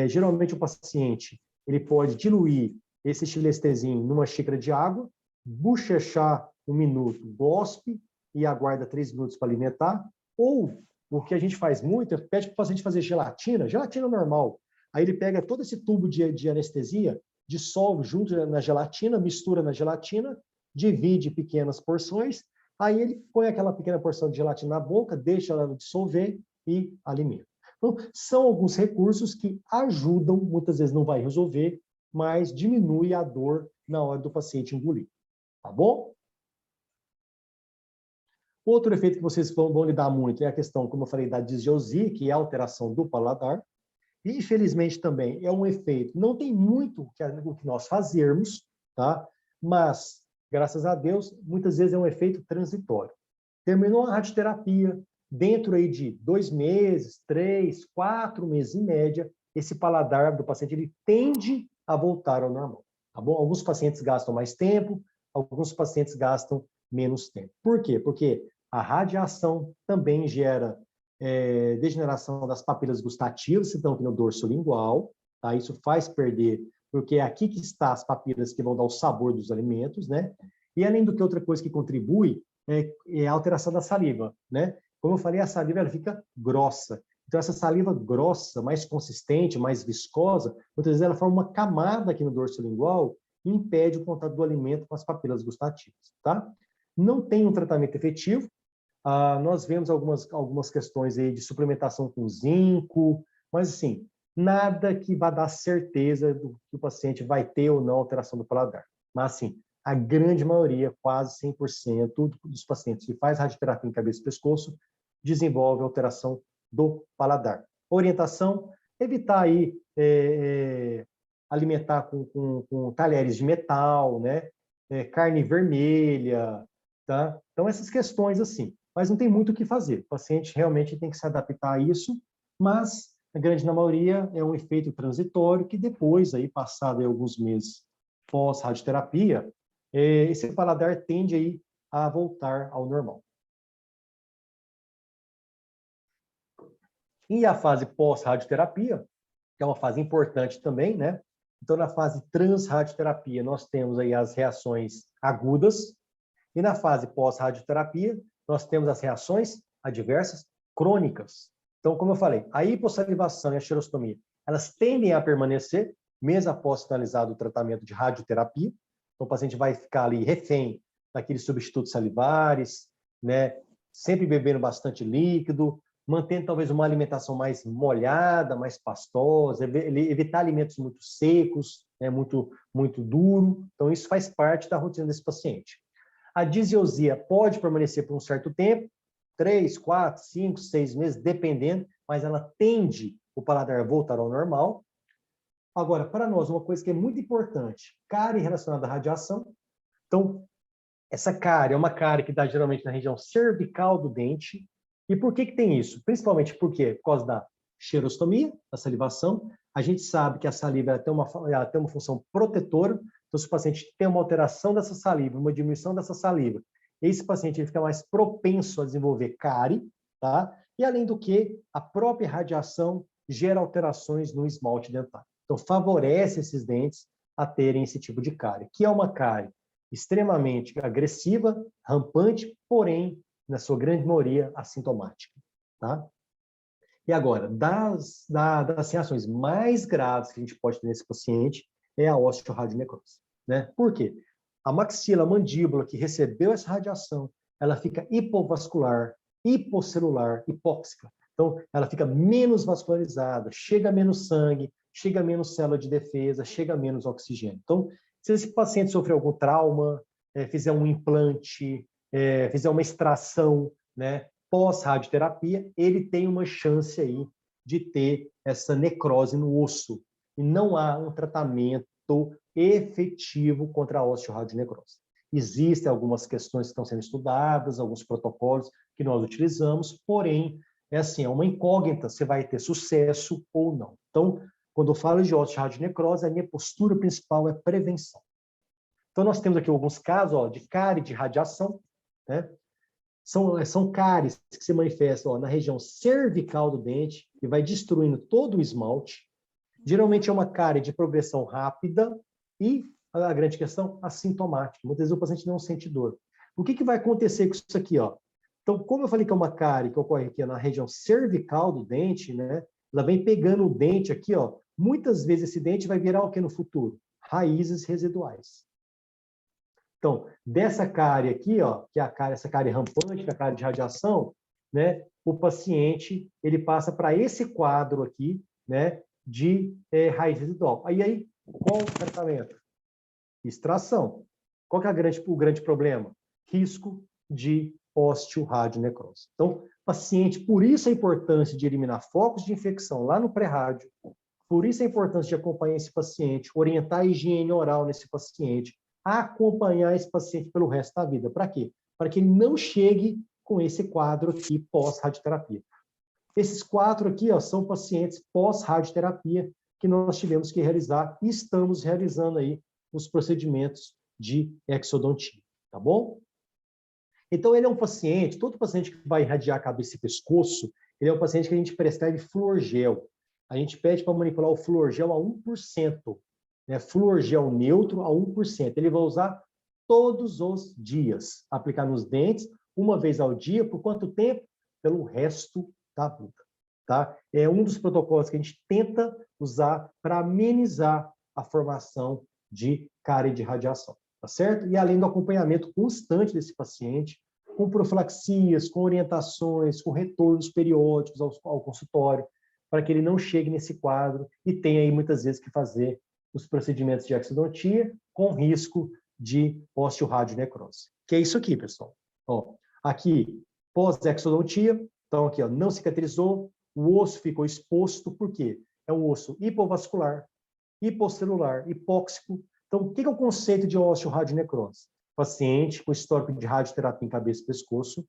Geralmente o paciente ele pode diluir esse Xilestezin numa xícara de água, bochechar 1 minuto, gospe e aguarda 3 minutos para alimentar, ou o que a gente faz muito é pede para o paciente fazer gelatina normal. Aí ele pega todo esse tubo de anestesia, dissolve junto na gelatina, mistura na gelatina, divide em pequenas porções, aí ele põe aquela pequena porção de gelatina na boca, deixa ela dissolver e alimenta. Então, são alguns recursos que ajudam, muitas vezes não vai resolver, mas diminui a dor na hora do paciente engolir. Tá bom? Outro efeito que vocês vão lidar muito é a questão, como eu falei, da disgeusia, que é a alteração do paladar. E, infelizmente, também é um efeito, não tem muito o que nós fazermos, tá? Mas, graças a Deus, muitas vezes é um efeito transitório. Terminou a radioterapia, dentro aí de 2 meses, 3, 4 meses em média, esse paladar do paciente ele tende a voltar ao normal, tá bom? Alguns pacientes gastam mais tempo, alguns pacientes gastam menos tempo. Por quê? Porque a radiação também gera degeneração das papilas gustativas, que estão aqui no dorso lingual, tá? Isso faz perder, porque é aqui que estão as papilas que vão dar o sabor dos alimentos, né? E além do que outra coisa que contribui é a alteração da saliva, né? Como eu falei, a saliva ela fica grossa. Então, essa saliva grossa, mais consistente, mais viscosa, muitas vezes ela forma uma camada aqui no dorso lingual e impede o contato do alimento com as papilas gustativas, tá? Não tem um tratamento efetivo. Nós vemos algumas questões aí de suplementação com zinco, mas, assim, nada que vá dar certeza do que o paciente vai ter ou não alteração do paladar. Mas, assim, a grande maioria, quase 100% dos pacientes que faz radioterapia em cabeça e pescoço, desenvolve alteração do paladar. Orientação, evitar aí alimentar com talheres de metal, né? Carne vermelha, tá? Então, essas questões assim. Mas não tem muito o que fazer. O paciente realmente tem que se adaptar a isso, mas A grande na maioria é um efeito transitório que depois, aí, passado aí, alguns meses pós-radioterapia, esse paladar tende aí a voltar ao normal. E a fase pós-radioterapia, que é uma fase importante também, né? Então, na fase transradioterapia, nós temos aí as reações agudas, e na fase pós-radioterapia, nós temos as reações adversas crônicas. Então, como eu falei, a hipossalivação e a xerostomia, elas tendem a permanecer, mesmo após finalizado o tratamento de radioterapia. Então, o paciente vai ficar ali refém daqueles substitutos salivares, né? Sempre bebendo bastante líquido, mantendo talvez uma alimentação mais molhada, mais pastosa, evitar alimentos muito secos, né? muito duro. Então, isso faz parte da rotina desse paciente. A disiosia pode permanecer por um certo tempo, 3, 4, 5, 6 meses, dependendo, mas ela tende o paladar a voltar ao normal. Agora, para nós, uma coisa que é muito importante, cárie relacionada à radiação. Então, essa cárie é uma cárie que dá geralmente na região cervical do dente. E por que tem isso? Principalmente porque, por causa da xerostomia, da salivação, a gente sabe que a saliva ela tem uma função protetora. Então, se o paciente tem uma alteração dessa saliva, uma diminuição dessa saliva, esse paciente ele fica mais propenso a desenvolver cárie, tá? E além do que, a própria radiação gera alterações no esmalte dentário. Então, favorece esses dentes a terem esse tipo de cárie, que é uma cárie extremamente agressiva, rampante, porém, na sua grande maioria, assintomática, tá? E agora, das reações mais graves que a gente pode ter nesse paciente é a osteoradionecrose, né? Por quê? A maxila, a mandíbula que recebeu essa radiação, ela fica hipovascular, hiposcelular, hipóxica. Então, ela fica menos vascularizada, chega menos sangue, chega menos célula de defesa, chega menos oxigênio. Então, se esse paciente sofreu algum trauma, fizer um implante, fizer uma extração, né, pós-radioterapia, ele tem uma chance aí de ter essa necrose no osso. E não há um tratamento efetivo contra a osteoradionecrose. Existem algumas questões que estão sendo estudadas, alguns protocolos que nós utilizamos, porém, é uma incógnita se vai ter sucesso ou não. Então, quando eu falo de osteoradionecrose, a minha postura principal é prevenção. Então, nós temos aqui alguns casos de cárie de radiação, né? São cáries que se manifestam na região cervical do dente e vai destruindo todo o esmalte. Geralmente é uma cárie de progressão rápida e, a grande questão, assintomática. Muitas vezes o paciente não sente dor. O que vai acontecer com isso aqui? Então, como eu falei que é uma cárie que ocorre aqui na região cervical do dente, né? Ela vem pegando o dente aqui, muitas vezes esse dente vai virar o que no futuro? Raízes residuais. Então, dessa cárie aqui, que é essa cárie rampante, a cárie de radiação, né, o paciente ele passa para esse quadro aqui, né, de raiz residual. Aí, qual o tratamento? Extração. Qual que é o grande problema? Risco de osteoradionecrose. Então, paciente, por isso a importância de eliminar focos de infecção lá no pré-rádio, por isso a importância de acompanhar esse paciente, orientar a higiene oral nesse paciente, acompanhar esse paciente pelo resto da vida. Para quê? Para que ele não chegue com esse quadro aqui pós-radioterapia. Esses 4 aqui são pacientes pós-radioterapia que nós tivemos que realizar e estamos realizando aí os procedimentos de exodontia, tá bom? Então, ele é um paciente, todo paciente que vai irradiar cabeça e pescoço, ele é um paciente que a gente prescreve fluorgel. A gente pede para manipular o fluorgel a 1%. Fluorgel neutro a 1%. Ele vai usar todos os dias. Aplicar nos dentes, uma vez ao dia, por quanto tempo? Pelo resto da vida. Tá? É um dos protocolos que a gente tenta usar para amenizar a formação de cárie de radiação. Tá certo? E além do acompanhamento constante desse paciente, com profilaxias, com orientações, com retornos periódicos ao consultório, para que ele não chegue nesse quadro e tenha aí muitas vezes que fazer os procedimentos de exodontia com risco de osteoradionecrose. Que é isso aqui, pessoal. Aqui, pós-exodontia, então aqui, não cicatrizou, o osso ficou exposto, por quê? É um osso hipovascular, hiposcelular, hipóxico. Então, o que é o conceito de osteoradionecrose? Paciente com histórico de radioterapia em cabeça e pescoço,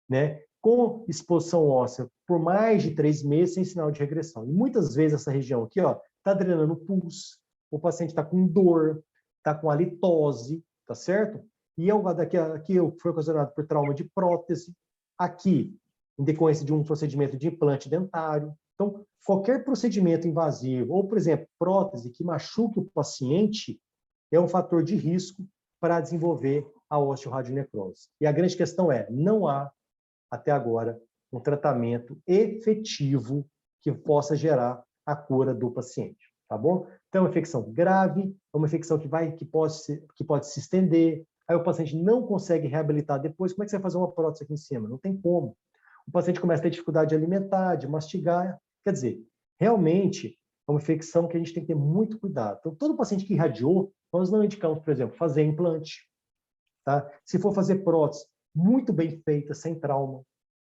né, com exposição óssea por mais de 3 meses sem sinal de regressão. E muitas vezes essa região aqui está drenando o pulso, o paciente está com dor, está com halitose, tá certo? E aqui foi ocasionado por trauma de prótese, aqui em decorrência de um procedimento de implante dentário. Então, qualquer procedimento invasivo, ou, por exemplo, prótese que machuque o paciente, é um fator de risco para desenvolver a osteoradionecrose. E a grande questão é, não há, até agora, um tratamento efetivo que possa gerar a cura do paciente, tá bom? Então, é uma infecção grave, é uma infecção que pode se estender, aí o paciente não consegue reabilitar depois. Como é que você vai fazer uma prótese aqui em cima? Não tem como. O paciente começa a ter dificuldade de alimentar, de mastigar. Quer dizer, realmente é uma infecção que a gente tem que ter muito cuidado. Então, todo paciente que irradiou, nós não indicamos, por exemplo, fazer implante. Tá? Se for fazer prótese, muito bem feita, sem trauma.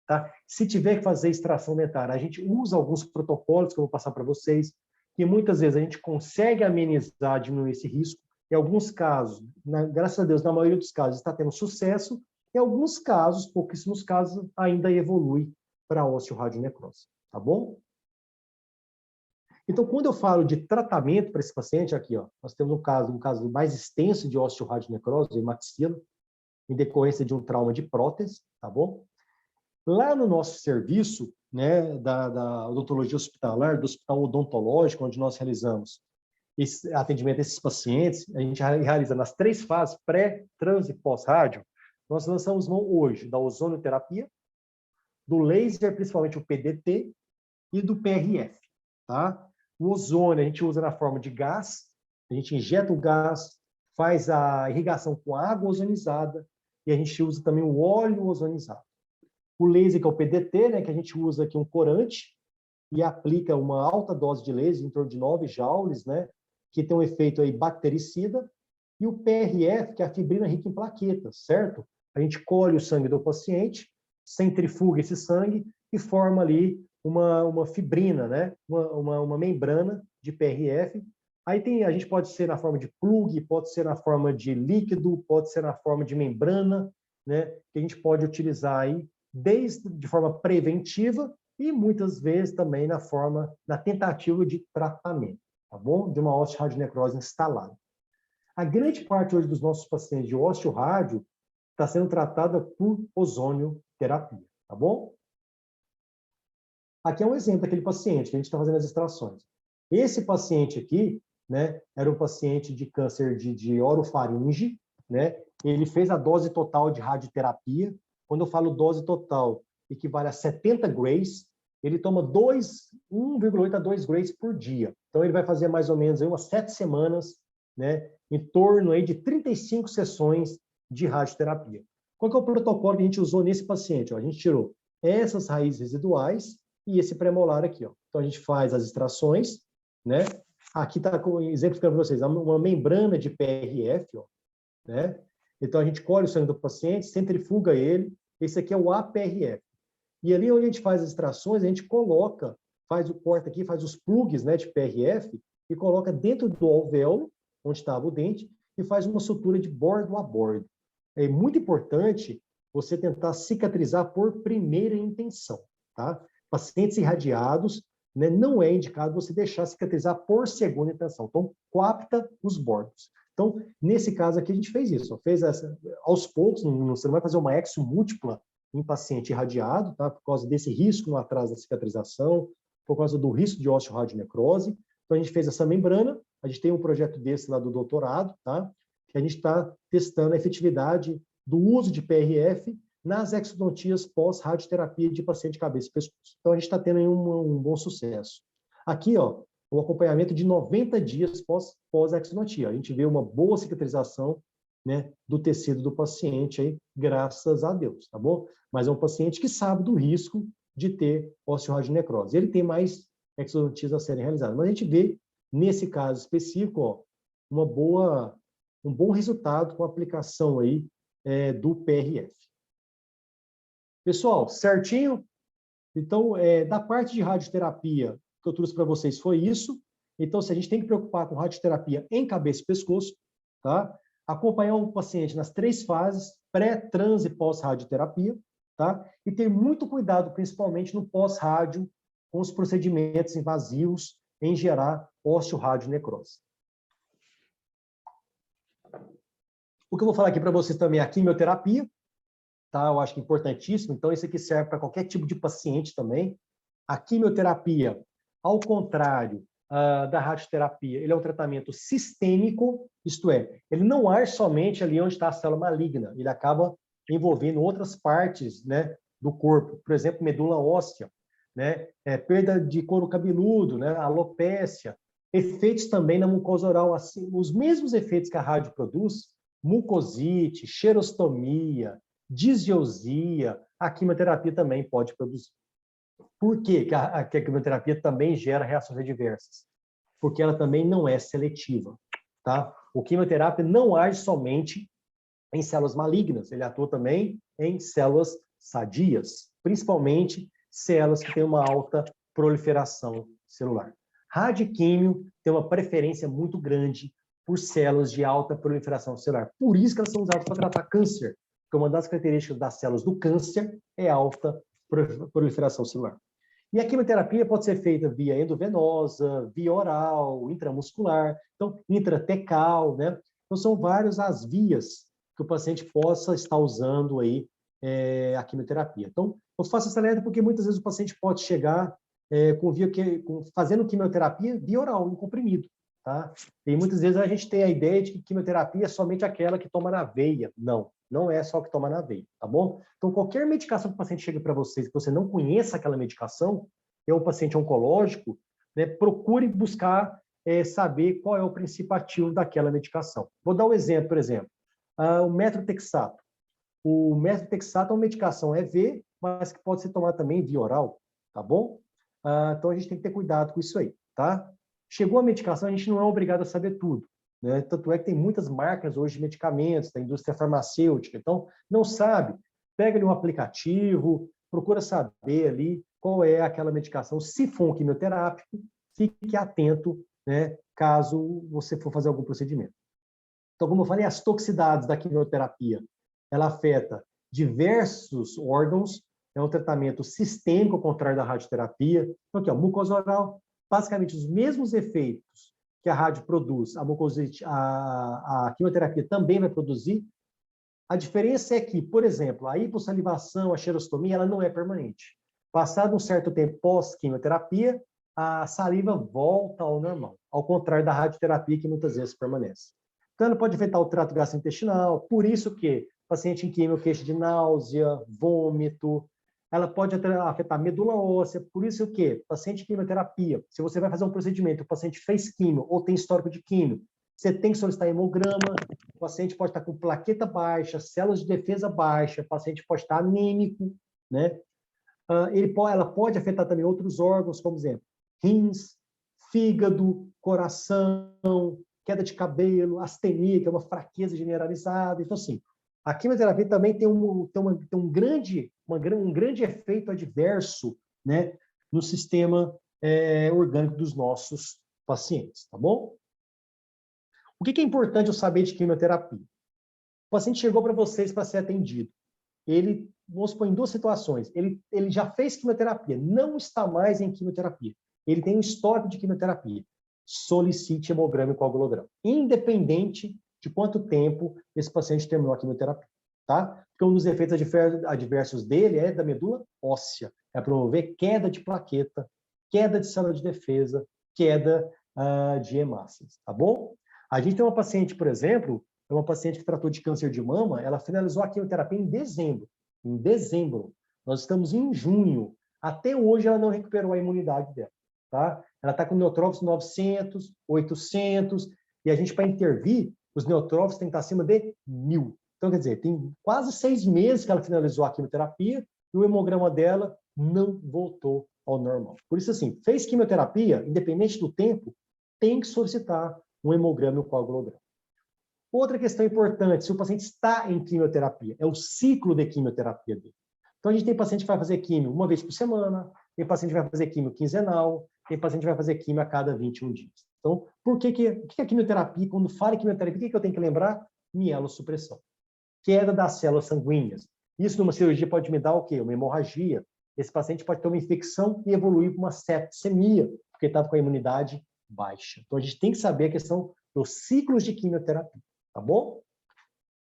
Tá? Se tiver que fazer extração dentária, a gente usa alguns protocolos que eu vou passar para vocês, que muitas vezes a gente consegue amenizar, diminuir esse risco. Em alguns casos, graças a Deus, na maioria dos casos, está tendo sucesso. Em alguns casos, pouquíssimos casos, ainda evolui para a osteoradionecrose. Tá bom? Então, quando eu falo de tratamento para esse paciente, aqui, nós temos um caso mais extenso de osteoradionecrose em maxila, em decorrência de um trauma de prótese, tá bom? Lá no nosso serviço, né, da odontologia hospitalar, do hospital odontológico, onde nós realizamos esse atendimento a esses pacientes, a gente realiza nas 3 fases, pré, trans e pós-rádio. Nós lançamos mão hoje da ozonioterapia, do laser, principalmente o PDT, e do PRF, tá? O ozônio a gente usa na forma de gás, a gente injeta o gás, faz a irrigação com água ozonizada, e a gente usa também o óleo ozonizado. O laser, que é o PDT, né, que a gente usa aqui um corante, e aplica uma alta dose de laser, em torno de 9 joules, né, que tem um efeito aí bactericida, e o PRF, que é a fibrina rica em plaquetas, certo? A gente colhe o sangue do paciente, centrifuga esse sangue e forma ali uma fibrina, né? uma membrana de PRF. Aí a gente pode ser na forma de plug, pode ser na forma de líquido, pode ser na forma de membrana, né? Que a gente pode utilizar aí de forma preventiva e muitas vezes também na tentativa de tratamento, tá bom? De uma osteoradionecrose instalada. A grande parte hoje dos nossos pacientes de osteorádio está sendo tratada por ozonioterapia, tá bom? Aqui é um exemplo daquele paciente que a gente está fazendo as extrações. Esse paciente aqui, né, era um paciente de câncer de orofaringe, né? Ele fez a dose total de radioterapia. Quando eu falo dose total, equivale a 70 grays. Ele toma 1,8 a 2 grays por dia. Então, ele vai fazer mais ou menos aí umas 7 semanas, né, em torno aí de 35 sessões de radioterapia. Qual que é o protocolo que a gente usou nesse paciente? A gente tirou essas raízes residuais e esse premolar aqui. Então, a gente faz as extrações, né? Aqui está exemplificando para vocês, uma membrana de PRF, né? Então, a gente colhe o sangue do paciente, centrifuga ele. Esse aqui é o APRF. E ali onde a gente faz as extrações, a gente faz o corte aqui, faz os plugs, né, de PRF e coloca dentro do alvéolo, onde estava o dente, e faz uma sutura de bordo a bordo. É muito importante você tentar cicatrizar por primeira intenção, tá? Pacientes irradiados, né, não é indicado você deixar cicatrizar por segunda intenção. Então, coapta os bordos. Então, nesse caso aqui, a gente fez isso. Fez aos poucos, você não vai fazer uma exo múltipla em paciente irradiado, tá? Por causa desse risco no atraso da cicatrização, por causa do risco de osteoradionecrose. Então, a gente fez essa membrana. A gente tem um projeto desse lá do doutorado, tá? Que a gente está testando a efetividade do uso de PRF nas exodontias pós-radioterapia de paciente de cabeça e pescoço. Então, a gente está tendo aí um bom sucesso. Aqui, o acompanhamento de 90 dias pós-exodontia. A gente vê uma boa cicatrização, né, do tecido do paciente, aí, graças a Deus, tá bom? Mas é um paciente que sabe do risco de ter osteoradionecrose. Ele tem mais exodontias a serem realizadas. Mas a gente vê, nesse caso específico, um bom resultado com a aplicação aí, do PRF. Pessoal, certinho? Então, da parte de radioterapia que eu trouxe para vocês foi isso. Então, se a gente tem que preocupar com radioterapia em cabeça e pescoço, tá? Acompanhar o paciente nas 3 fases, pré, trans e pós-radioterapia, tá? E ter muito cuidado, principalmente no pós-rádio, com os procedimentos invasivos em gerar osteoradionecrose. O que eu vou falar aqui para vocês também é a quimioterapia, tá? Eu acho que é importantíssimo. Então, isso aqui serve para qualquer tipo de paciente também. A quimioterapia, ao contrário da radioterapia, ele é um tratamento sistêmico, isto é, ele não age somente ali onde está a célula maligna, ele acaba envolvendo outras partes, né, do corpo, por exemplo, medula óssea, né, perda de couro cabeludo, né, alopécia, efeitos também na mucosa oral, assim, os mesmos efeitos que a rádio produz, mucosite, xerostomia, disgeusia, a quimioterapia também pode produzir. Por que a quimioterapia também gera reações adversas? Porque ela também não é seletiva, tá? O quimioterapia não age somente em células malignas, ele atua também em células sadias, principalmente células que têm uma alta proliferação celular. Radioquímio tem uma preferência muito grande por células de alta proliferação celular. Por isso que elas são usadas para tratar câncer, porque uma das características das células do câncer é a alta proliferação celular. E a quimioterapia pode ser feita via endovenosa, via oral, intramuscular, então intratecal, né? Então são várias as vias que o paciente possa estar usando aí a quimioterapia. Então, eu faço essa alerta porque muitas vezes o paciente pode chegar fazendo quimioterapia via oral, em comprimido, tá? E muitas vezes a gente tem a ideia de que quimioterapia é somente aquela que toma na veia. Não, não é só que toma na veia, tá bom? Então, qualquer medicação que o paciente chega para vocês, que você não conheça aquela medicação, é um paciente oncológico, né, procure buscar saber qual é o princípio ativo daquela medicação. Vou dar um exemplo, por exemplo. O metrotexato. O metrotexato é uma medicação EV, mas que pode ser tomada também via oral, tá bom? Então, a gente tem que ter cuidado com isso aí, tá? Chegou a medicação, a gente não é obrigado a saber tudo, né? Tanto é que tem muitas marcas hoje de medicamentos, da indústria farmacêutica, então, não sabe, pega ali um aplicativo, procura saber ali qual é aquela medicação. Se for um quimioterápico, fique atento, né, caso você for fazer algum procedimento. Então, como eu falei, as toxicidades da quimioterapia, ela afeta diversos órgãos, é um tratamento sistêmico, ao contrário da radioterapia. Então, aqui, mucosa oral, basicamente os mesmos efeitos que a rádio produz, a quimioterapia também vai produzir. A diferença é que, por exemplo, a hipossalivação, a xerostomia, ela não é permanente. Passado um certo tempo pós-quimioterapia, a saliva volta ao normal, ao contrário da radioterapia, que muitas vezes permanece. Então, ela pode afetar o trato gastrointestinal, por isso que o paciente em quimio queixa de náusea, vômito. Ela pode afetar a medula óssea, por isso que paciente em quimioterapia, se você vai fazer um procedimento, o paciente fez quimio ou tem histórico de quimio, você tem que solicitar hemograma, o paciente pode estar com plaqueta baixa, células de defesa baixa, o paciente pode estar anêmico, né? Ela pode afetar também outros órgãos, como exemplo, rins, fígado, coração, queda de cabelo, astenia, que é uma fraqueza generalizada. Então, assim, a quimioterapia também tem um grande efeito adverso, né, no sistema orgânico dos nossos pacientes, tá bom? O que é importante eu saber de quimioterapia? O paciente chegou para vocês para ser atendido. Ele, vamos supor, em duas situações. Ele já fez quimioterapia, não está mais em quimioterapia. Ele tem um histórico de quimioterapia. Solicite hemograma e coagulograma, independente de quanto tempo esse paciente terminou a quimioterapia, tá? Porque um dos efeitos adversos dele é da medula óssea, é promover queda de plaqueta, queda de célula de defesa, queda de hemácias, tá bom? A gente tem uma paciente, por exemplo, é uma paciente que tratou de câncer de mama, ela finalizou a quimioterapia em dezembro. Em dezembro. Nós estamos em junho. Até hoje ela não recuperou a imunidade dela, tá? Ela está com neutrófilos 900, 800, e a gente, para intervir, os neutrófilos têm que estar acima de 1000. Então, quer dizer, tem quase 6 meses que ela finalizou a quimioterapia e o hemograma dela não voltou ao normal. Por isso, assim, fez quimioterapia, independente do tempo, tem que solicitar um hemograma e um coagulograma. Outra questão importante, se o paciente está em quimioterapia, é o ciclo de quimioterapia dele. Então, a gente tem paciente que vai fazer quimio uma vez por semana, tem paciente que vai fazer quimio quinzenal, tem paciente que vai fazer quimio a cada 21 dias. Então, o que é quimioterapia? Quando fala em quimioterapia, o que eu tenho que lembrar? Mielossupressão. Queda das células sanguíneas. Isso numa cirurgia pode me dar o quê? Uma hemorragia. Esse paciente pode ter uma infecção e evoluir para uma septicemia, porque estava com a imunidade baixa. Então, a gente tem que saber a questão dos ciclos de quimioterapia, tá bom?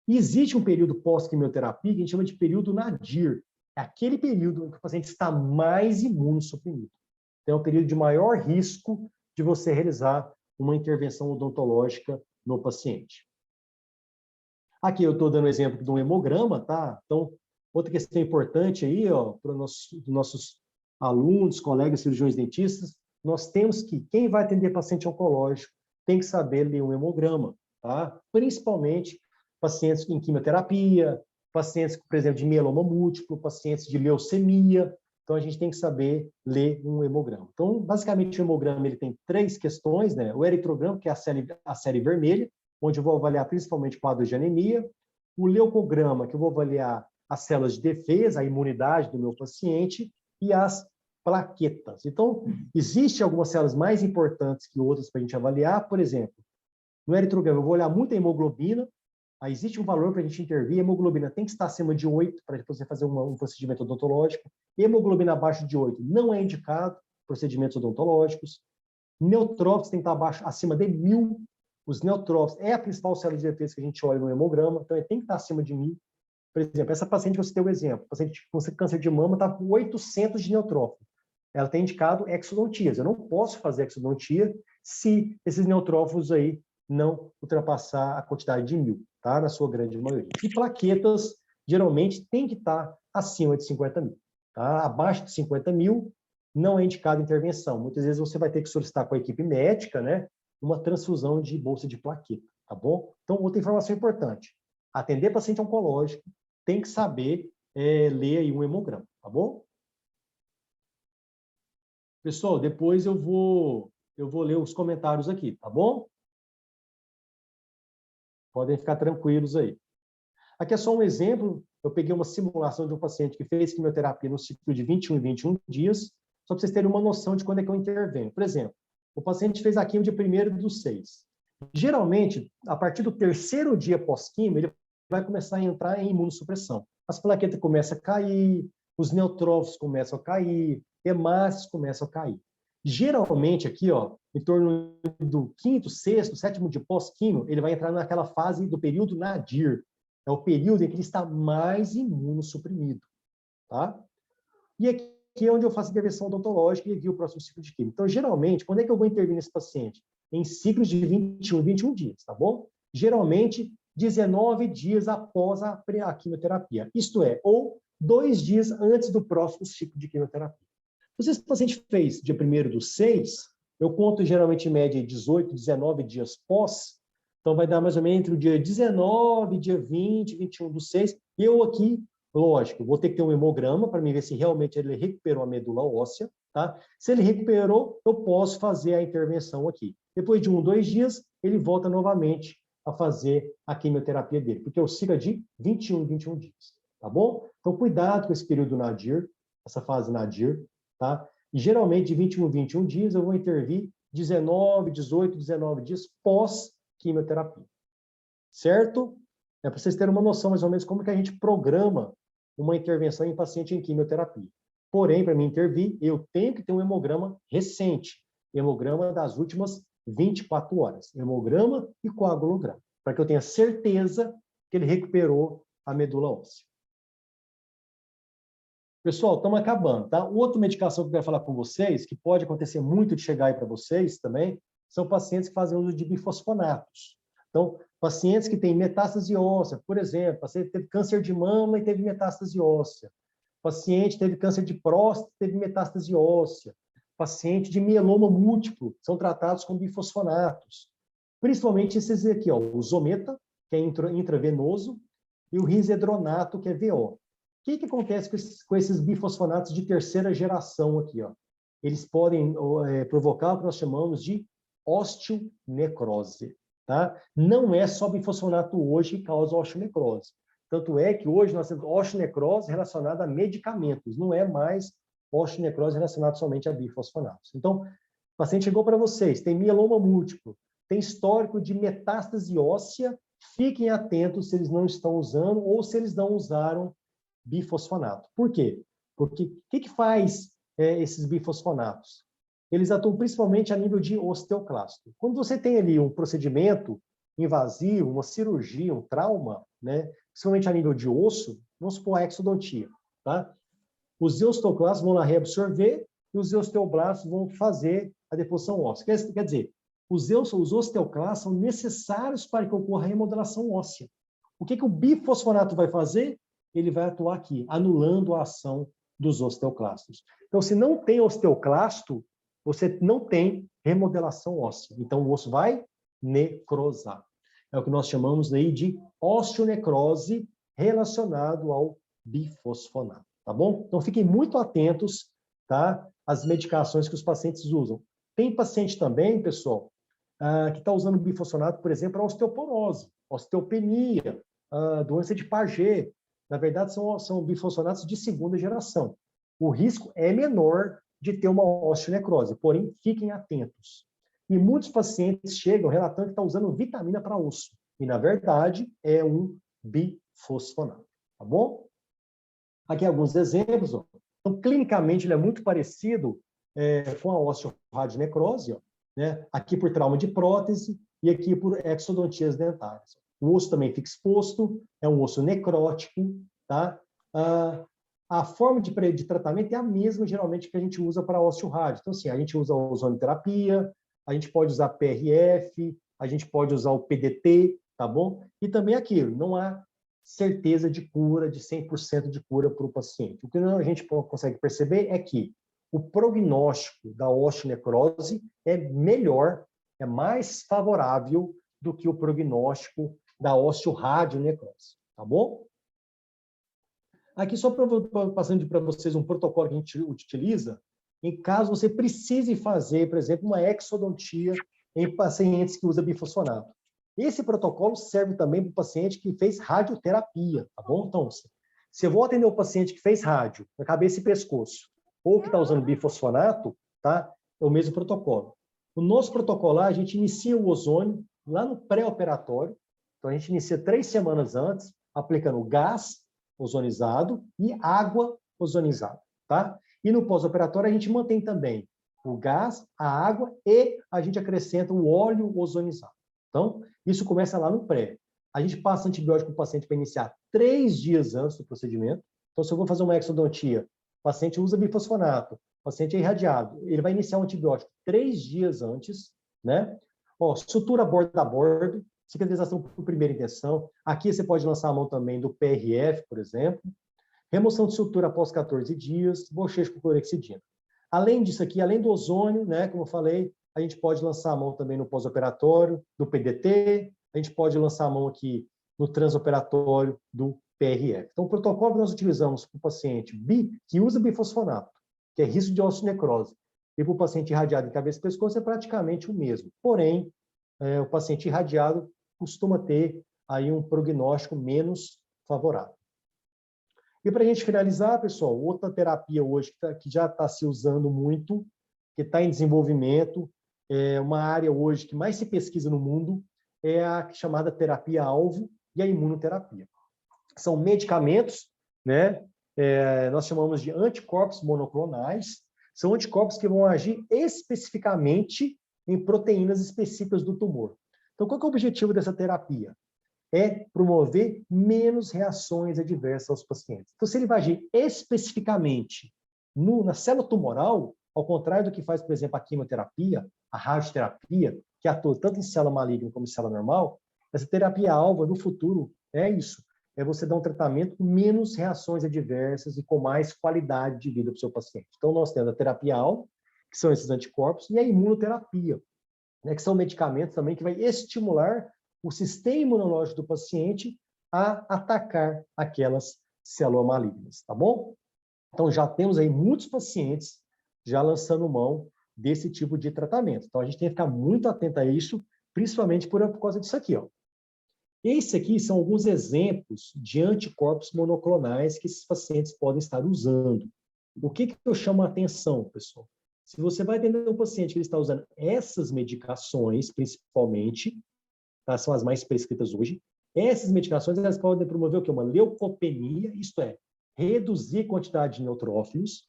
E existe um período pós-quimioterapia que a gente chama de período nadir. É aquele período em que o paciente está mais imunossuprimido. Então, é um período de maior risco de você realizar uma intervenção odontológica no paciente. Aqui eu estou dando um exemplo de um hemograma, tá? Então, outra questão importante aí, ó, para os nossos alunos, colegas cirurgiões dentistas, nós temos que, quem vai atender paciente oncológico, tem que saber ler um hemograma, tá? Principalmente pacientes em quimioterapia, pacientes, por exemplo, de mieloma múltiplo, pacientes de leucemia. Então, a gente tem que saber ler um hemograma. Então, basicamente, o hemograma ele tem 3 questões, né? O eritrograma, que é a série vermelha, onde eu vou avaliar principalmente quadros de anemia. O leucograma, que eu vou avaliar as células de defesa, a imunidade do meu paciente, e as plaquetas. Então, existem algumas células mais importantes que outras para a gente avaliar. Por exemplo, no eritrograma, eu vou olhar muito a hemoglobina. Aí existe um valor para a gente intervir. A hemoglobina tem que estar acima de 8 para você fazer um procedimento odontológico. Hemoglobina abaixo de 8 não é indicado procedimentos odontológicos. Neutrófilos tem que estar acima de 1000. Os neutrófilos é a principal célula de defesa que a gente olha no hemograma, então ele tem que estar acima de 1000. Por exemplo, essa paciente que você deu o exemplo, paciente com câncer de mama está com 800 de neutrófilo. Ela tem indicado exodontias. Eu não posso fazer exodontia se esses neutrófilos aí não ultrapassar a quantidade de 1000, tá? Na sua grande maioria. E plaquetas, geralmente, tem que estar acima de 50.000. Tá? Abaixo de 50.000, não é indicada intervenção. Muitas vezes você vai ter que solicitar com a equipe médica, né, uma transfusão de bolsa de plaqueta, tá bom? Então, outra informação importante. Atender paciente oncológico tem que saber ler aí um hemograma, tá bom? Pessoal, depois eu vou ler os comentários aqui, tá bom? Podem ficar tranquilos aí. Aqui é só um exemplo. Eu peguei uma simulação de um paciente que fez quimioterapia no ciclo de 21 e 21 dias, só para vocês terem uma noção de quando é que eu intervenho. Por exemplo, o paciente fez a quimio de 1º/6. Geralmente, a partir do 3º dia pós-quimio, ele vai começar a entrar em imunossupressão. As plaquetas começam a cair, os neutrófilos começam a cair, hemácias começam a cair. Geralmente, aqui, ó, em torno do 5º, 6º, 7º dia pós-quimio, ele vai entrar naquela fase do período nadir. É o período em que ele está mais imunossuprimido, tá? E aqui é onde eu faço intervenção odontológica e aqui o próximo ciclo de quimio. Então, geralmente, quando é que eu vou intervir nesse paciente? Em ciclos de 21 e 21 dias, tá bom? Geralmente, 19 dias após a quimioterapia. Isto é, ou 2 dias antes do próximo ciclo de quimioterapia. Se esse paciente fez dia 1º/6, eu conto geralmente em média 18, 19 dias pós, então vai dar mais ou menos entre o dia 19, dia 20, 21/6. Eu aqui, lógico, vou ter que ter um hemograma para me ver se realmente ele recuperou a medula óssea, tá? Se ele recuperou, eu posso fazer a intervenção aqui. Depois de 1 ou 2 dias, ele volta novamente a fazer a quimioterapia dele, porque o ciclo é de 21 e 21 dias, tá bom? Então, cuidado com esse período nadir, essa fase nadir, tá? E geralmente, de 21 a 21 dias, eu vou intervir 19, 18, 19 dias pós-quimioterapia. Certo? É para vocês terem uma noção, mais ou menos, como que a gente programa uma intervenção em paciente em quimioterapia. Porém, para me intervir, eu tenho que ter um hemograma recente. Hemograma das últimas 24 horas. Hemograma e coagulograma. Para que eu tenha certeza que ele recuperou a medula óssea. Pessoal, estamos acabando, tá? Outra medicação que eu quero falar com vocês, que pode acontecer muito de chegar aí para vocês também, são pacientes que fazem uso de bifosfonatos. Então, pacientes que têm metástase óssea, por exemplo, paciente teve câncer de mama e teve metástase óssea. Paciente teve câncer de próstata e teve metástase óssea. Paciente de mieloma múltiplo, são tratados com bifosfonatos. Principalmente esses aqui, ó, o Zometa, que é intravenoso, e o risedronato, que é VO. O que acontece com esses bifosfonatos de 3ª geração aqui? Ó? Eles podem provocar o que nós chamamos de osteonecrose. Tá? Não é só bifosfonato hoje que causa osteonecrose. Tanto é que hoje nós temos osteonecrose relacionada a medicamentos, não é mais osteonecrose relacionada somente a bifosfonatos. Então, o paciente chegou para vocês, tem mieloma múltiplo, tem histórico de metástase óssea, fiquem atentos se eles não estão usando ou se eles não usaram bifosfonato. Por quê? Porque o que faz esses bifosfonatos? Eles atuam principalmente a nível de osteoclasto. Quando você tem ali um procedimento invasivo, uma cirurgia, um trauma, né, principalmente a nível de osso, vamos supor a exodontia, tá? Os osteoclastos vão lá reabsorver e os osteoblastos vão fazer a deposição óssea. Quer dizer, os osteoclastos são necessários para que ocorra a remodelação óssea. O que o bifosfonato vai fazer? Ele vai atuar aqui, anulando a ação dos osteoclastos. Então, se não tem osteoclasto, você não tem remodelação óssea. Então, o osso vai necrosar. É o que nós chamamos aí de osteonecrose relacionado ao bifosfonato, tá bom? Então, fiquem muito atentos, tá, às medicações que os pacientes usam. Tem paciente também, pessoal, que está usando bifosfonato, por exemplo, para osteoporose, osteopenia, doença de Paget. Na verdade, são bifosfonatos de segunda geração. O risco é menor de ter uma osteonecrose, porém, fiquem atentos. E muitos pacientes chegam relatando que está usando vitamina para osso. E, na verdade, é um bifosfonato. Tá bom? Aqui alguns exemplos. Ó. Então, clinicamente, ele é muito parecido com a osteoradionecrose, ó, né? Aqui por trauma de prótese e aqui por exodontias dentárias. O osso também fica exposto, é um osso necrótico. Tá? A forma de tratamento é a mesma, geralmente, que a gente usa para a osteorádio. Então, assim, a gente usa a ozonoterapia, a gente pode usar PRF, a gente pode usar o PDT, tá bom? E também aquilo, não há certeza de cura, de 100% de cura para o paciente. O que a gente consegue perceber é que o prognóstico da osteonecrose é melhor, é mais favorável do que o prognóstico da osteoradionecrose, tá bom? Aqui só passando para vocês um protocolo que a gente utiliza em caso você precise fazer, por exemplo, uma exodontia em pacientes que usam bifosfonato. Esse protocolo serve também para o paciente que fez radioterapia, tá bom? Então, se eu vou atender o paciente que fez rádio na cabeça e pescoço, ou que está usando bifosfonato, tá? É o mesmo protocolo. O nosso protocolo, a gente inicia o ozônio lá no pré-operatório. Então, a gente inicia 3 semanas antes, aplicando gás ozonizado e água ozonizada, tá? E no pós-operatório a gente mantém também o gás, a água e a gente acrescenta o óleo ozonizado. Então, isso começa lá no pré. A gente passa antibiótico para o paciente para iniciar 3 dias antes do procedimento. Então, se eu vou fazer uma exodontia, o paciente usa bifosfonato, o paciente é irradiado, ele vai iniciar um antibiótico 3 dias antes, né? Ó, sutura bordo a bordo, cicatrização por primeira intenção. Aqui você pode lançar a mão também do PRF, por exemplo. Remoção de sutura após 14 dias, bochecho com clorexidina. Além disso aqui, além do ozônio, né, como eu falei, a gente pode lançar a mão também no pós-operatório do PDT, a gente pode lançar a mão aqui no transoperatório do PRF. Então, o protocolo que nós utilizamos para o paciente que usa bifosfonato, que é risco de osteonecrose, e para o paciente irradiado em cabeça e pescoço é praticamente o mesmo. Porém, o paciente irradiado costuma ter aí um prognóstico menos favorável. E para a gente finalizar, pessoal, outra terapia hoje que já está se usando muito, que está em desenvolvimento, é uma área hoje que mais se pesquisa no mundo, é a chamada terapia-alvo e a imunoterapia. São medicamentos, né? Nós chamamos de anticorpos monoclonais, são anticorpos que vão agir especificamente em proteínas específicas do tumor. Então, qual que é o objetivo dessa terapia? É promover menos reações adversas aos pacientes. Então, se ele vai agir especificamente na célula tumoral, ao contrário do que faz, por exemplo, a quimioterapia, a radioterapia, que atua tanto em célula maligna como em célula normal, essa terapia-alvo no futuro é isso, é você dar um tratamento com menos reações adversas e com mais qualidade de vida para o seu paciente. Então, nós temos a terapia-alvo, que são esses anticorpos, e a imunoterapia, né, que são medicamentos também que vai estimular o sistema imunológico do paciente a atacar aquelas células malignas, tá bom? Então, já temos aí muitos pacientes já lançando mão desse tipo de tratamento. Então, a gente tem que ficar muito atento a isso, principalmente por causa disso aqui, ó. Esse aqui são alguns exemplos de anticorpos monoclonais que esses pacientes podem estar usando. O que eu chamo a atenção, pessoal? Se você vai atender um paciente que ele está usando essas medicações, principalmente, tá? São as mais prescritas hoje, essas medicações elas podem promover o quê? Uma leucopenia, isto é, reduzir a quantidade de neutrófilos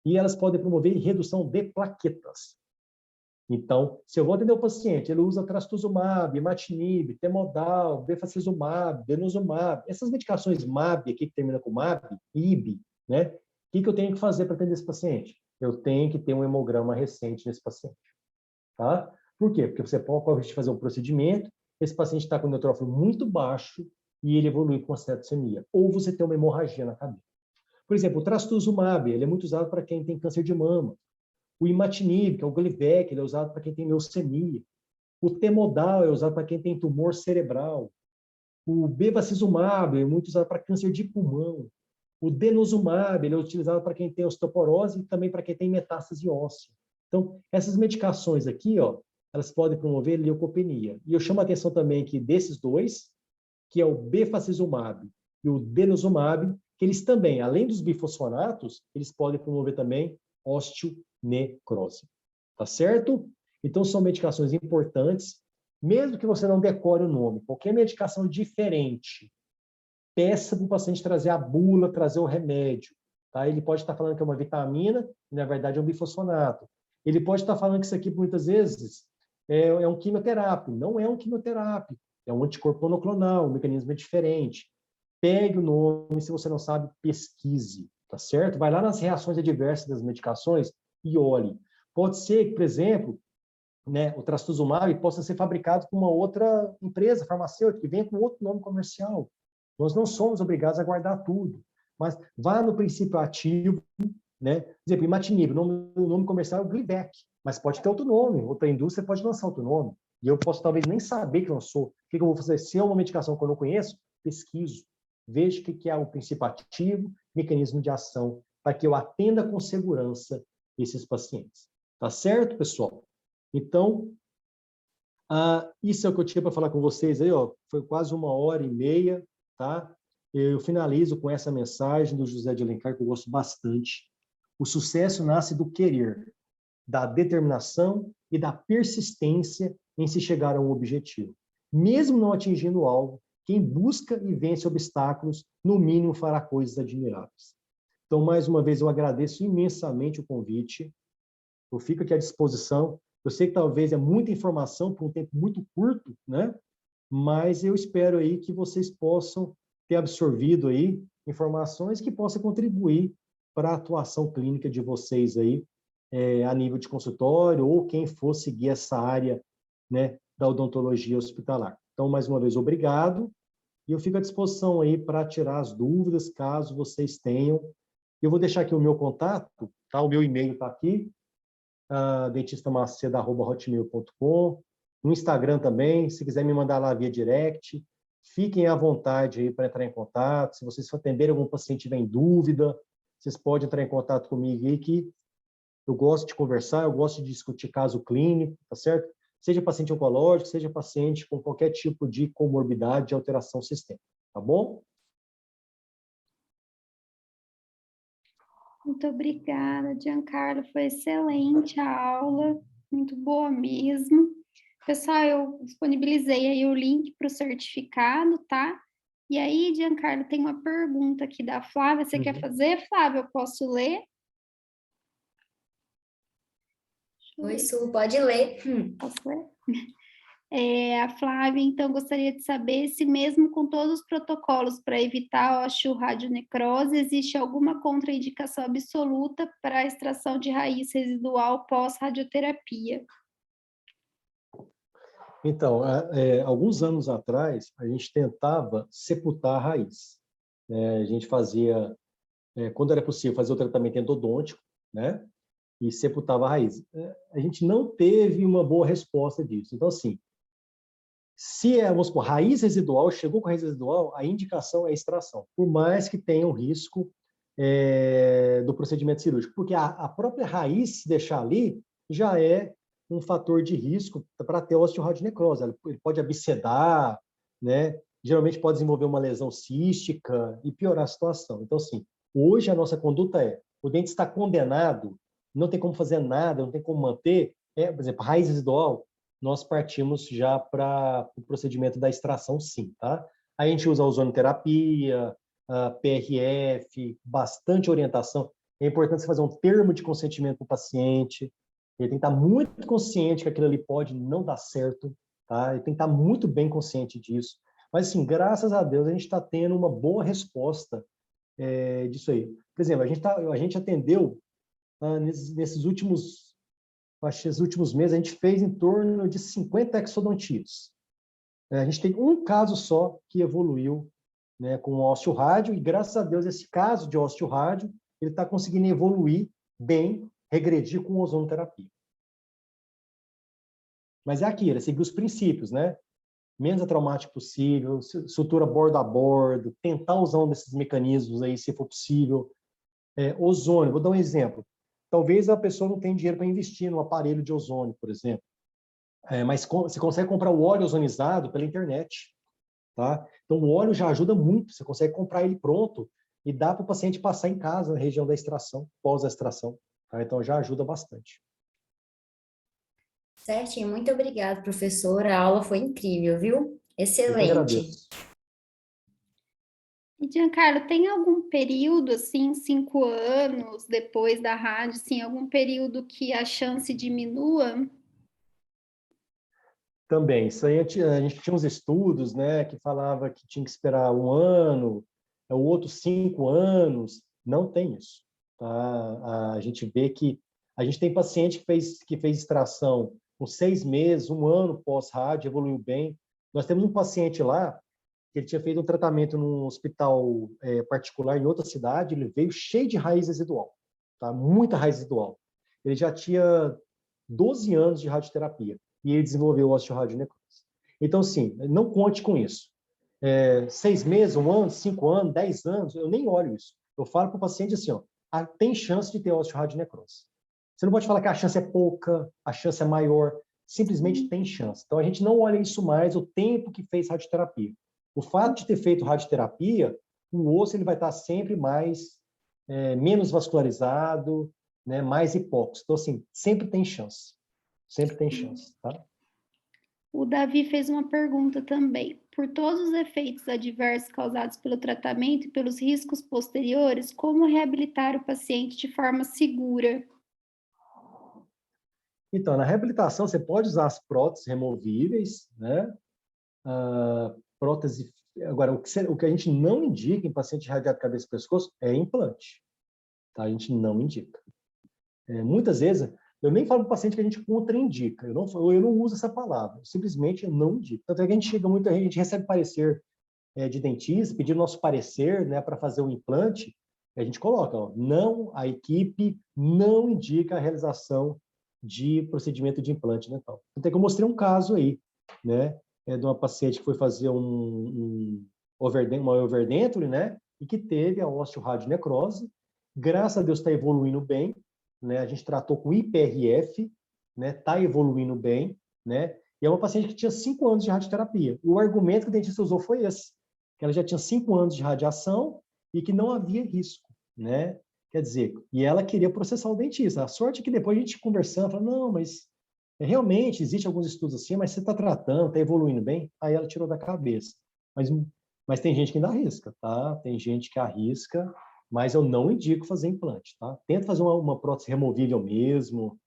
e elas podem promover redução de plaquetas. Então, se eu vou atender o paciente, ele usa trastuzumab, imatinib, temodal, bevacizumab, denosumab, essas medicações MAB, aqui que termina com MAB, IB, né? O que eu tenho que fazer para atender esse paciente? Eu tenho que ter um hemograma recente nesse paciente, tá? Por quê? Porque você pode fazer um procedimento, esse paciente está com o neutrófilo muito baixo e ele evolui com uma septicemia. Ou você tem uma hemorragia na cabeça. Por exemplo, o trastuzumab, ele é muito usado para quem tem câncer de mama. O imatinib, que é o Gleevec, ele é usado para quem tem leucemia. O temodal é usado para quem tem tumor cerebral. O bevacizumab é muito usado para câncer de pulmão. O denosumab, ele é utilizado para quem tem osteoporose e também para quem tem metástase óssea. Então, essas medicações aqui, ó, elas podem promover leucopenia. E eu chamo a atenção também que desses dois, que é o bevacizumab e o denosumab, que eles também, além dos bifosfonatos, eles podem promover também osteonecrose. Tá certo? Então, são medicações importantes, mesmo que você não decore o nome, qualquer medicação diferente, peça para o paciente trazer a bula, trazer o remédio. Tá? Ele pode estar falando que é uma vitamina, e na verdade é um bifosfonato. Ele pode estar falando que isso aqui, muitas vezes, é um quimioterápico. Não é um quimioterápico, é um anticorpo monoclonal, um mecanismo é diferente. Pegue o nome, se você não sabe, pesquise, tá certo? Vai lá nas reações adversas das medicações e olhe. Pode ser que, por exemplo, né, o trastuzumab possa ser fabricado por uma outra empresa farmacêutica, que venha com outro nome comercial. Nós não somos obrigados a guardar tudo, mas vá no princípio ativo, né? Por exemplo, imatinib, o nome comercial é o Gleevec, mas pode ter outro nome, outra indústria pode lançar outro nome, e eu posso talvez nem saber que lançou. O que eu vou fazer? Se é uma medicação que eu não conheço, pesquiso, vejo o que é o princípio ativo, mecanismo de ação, para que eu atenda com segurança esses pacientes. Tá certo, pessoal? Então, isso é o que eu tinha para falar com vocês aí, ó. Foi quase 1h30, tá? Eu finalizo com essa mensagem do José de Alencar, que eu gosto bastante. O sucesso nasce do querer, da determinação e da persistência em se chegar a um objetivo. Mesmo não atingindo o alvo, quem busca e vence obstáculos, no mínimo fará coisas admiráveis. Então, mais uma vez, eu agradeço imensamente o convite. Eu fico aqui à disposição. Eu sei que talvez é muita informação por um tempo muito curto, né? Mas eu espero aí que vocês possam ter absorvido aí informações que possam contribuir para a atuação clínica de vocês aí, a nível de consultório, ou quem for seguir essa área, né, da odontologia hospitalar. Então, mais uma vez, obrigado. E eu fico à disposição aí para tirar as dúvidas, caso vocês tenham. Eu vou deixar aqui o meu contato, tá? O meu e-mail está aqui, dentistamaceda@hotmail.com. No Instagram também, se quiser me mandar lá via direct. Fiquem à vontade aí para entrar em contato. Se vocês atenderem algum paciente tiver em dúvida, vocês podem entrar em contato comigo aí, que eu gosto de conversar, eu gosto de discutir caso clínico, tá certo? Seja paciente oncológico, seja paciente com qualquer tipo de comorbidade, de alteração sistêmica, tá bom? Muito obrigada, Giancarlo. Foi excelente a aula, muito boa mesmo. Pessoal, eu disponibilizei aí o link para o certificado, tá? E aí, Giancarlo, tem uma pergunta aqui da Flávia. Você quer fazer, Flávia? Eu posso ler? Oi, Su, pode ler. Posso ler? A Flávia, então, gostaria de saber se mesmo com todos os protocolos para evitar a osteoradionecrose, existe alguma contraindicação absoluta para a extração de raiz residual pós-radioterapia? Então, alguns anos atrás, a gente tentava sepultar a raiz. A gente fazia, quando era possível, fazer o tratamento endodôntico, né? E sepultava a raiz. A gente não teve uma boa resposta disso. Então, assim, se vamos supor, raiz residual, chegou com raiz residual, a indicação é a extração, por mais que tenha um risco do procedimento cirúrgico, porque a própria raiz, se deixar ali, já é um fator de risco para ter osteoradionecrose. Ele pode abscedar, né? Geralmente pode desenvolver uma lesão cística e piorar a situação. Então, assim, hoje a nossa conduta o dente está condenado, não tem como fazer nada, não tem como manter, por exemplo, raiz residual, nós partimos já para o procedimento da extração, sim, tá? Aí a gente usa a ozonoterapia, PRF, bastante orientação. É importante você fazer um termo de consentimento para o paciente. Ele tem que estar muito consciente que aquilo ali pode não dar certo, tá? Ele tem que estar muito bem consciente disso. Mas, assim, graças a Deus, a gente está tendo uma boa resposta disso aí. Por exemplo, a gente atendeu nesses últimos, acho que esses últimos meses, a gente fez em torno de 50 exodontias. A gente tem um caso só que evoluiu, né, com o osteorádio, e graças a Deus esse caso de osteorádio, ele está conseguindo evoluir bem, regredir com ozonoterapia. Mas é aquilo, é seguir os princípios, né? Menos traumático possível, sutura bordo a bordo, tentar usar um desses mecanismos aí, se for possível. Ozônio, vou dar um exemplo. Talvez a pessoa não tenha dinheiro para investir num aparelho de ozônio, por exemplo. Mas você consegue comprar o óleo ozonizado pela internet. Tá? Então, o óleo já ajuda muito. Você consegue comprar ele pronto e dá para o paciente passar em casa, na região da extração, pós a extração. Tá? Então, já ajuda bastante. Certinho, muito obrigada, professora. A aula foi incrível, viu? Eu que Excelente. agradeço. E, Giancarlo, tem algum período, assim, 5 anos depois da rádio, assim, algum período que a chance diminua? Também, isso aí a gente tinha uns estudos, né, que falava que tinha que esperar 1 ano, o outro 5 anos. Não tem isso. Tá? A gente vê que a gente tem paciente que fez extração com 6 meses, 1 ano pós-rádio, evoluiu bem. Nós temos um paciente lá que ele tinha feito um tratamento num hospital particular em outra cidade, ele veio cheio de raiz residual, tá? Muita raiz residual. Ele já tinha 12 anos de radioterapia e ele desenvolveu osteoradionecrose. Então, sim, não conte com isso. 6 meses, 1 ano, 5 anos, 10 anos, eu nem olho isso. Eu falo para o paciente assim, ó, tem chance de ter osteoradionecrose. Você não pode falar que a chance é pouca, a chance é maior, simplesmente tem chance. Então, a gente não olha isso mais, o tempo que fez radioterapia. O fato de ter feito radioterapia, o osso ele vai estar sempre menos vascularizado, né, mais hipóxio. Então, assim, sempre tem chance. Sempre tem chance, tá? O Davi fez uma pergunta também. Por todos os efeitos adversos causados pelo tratamento e pelos riscos posteriores, como reabilitar o paciente de forma segura? Então, na reabilitação, você pode usar as próteses removíveis, né? Prótese. Agora, o que a gente não indica em paciente radiado cabeça e pescoço é implante. Tá? A gente não indica. Muitas vezes, eu nem falo para o paciente que a gente contraindica. Eu não uso essa palavra. Eu simplesmente não indico. Tanto é que a gente recebe parecer de dentista, pedindo nosso parecer, né, para fazer um implante, a gente coloca, ó, a equipe não indica a realização de procedimento de implante dental. Então, tem que eu mostrei um caso aí, né, de uma paciente que foi fazer uma overdenture, né, e que teve a osteoradionecrose. Graças a Deus está evoluindo bem, né, a gente tratou com IPRF, né, está evoluindo bem, né, e é uma paciente que tinha 5 anos de radioterapia. O argumento que o dentista usou foi esse, que ela já tinha 5 anos de radiação e que não havia risco, né? Quer dizer, e ela queria processar o dentista. A sorte é que depois a gente conversando, falou, não, mas realmente existe alguns estudos assim, mas você está tratando, está evoluindo bem. Aí ela tirou da cabeça. Mas tem gente que ainda arrisca, tá? Tem gente que arrisca, mas eu não indico fazer implante, tá? Tenta fazer uma prótese removível mesmo,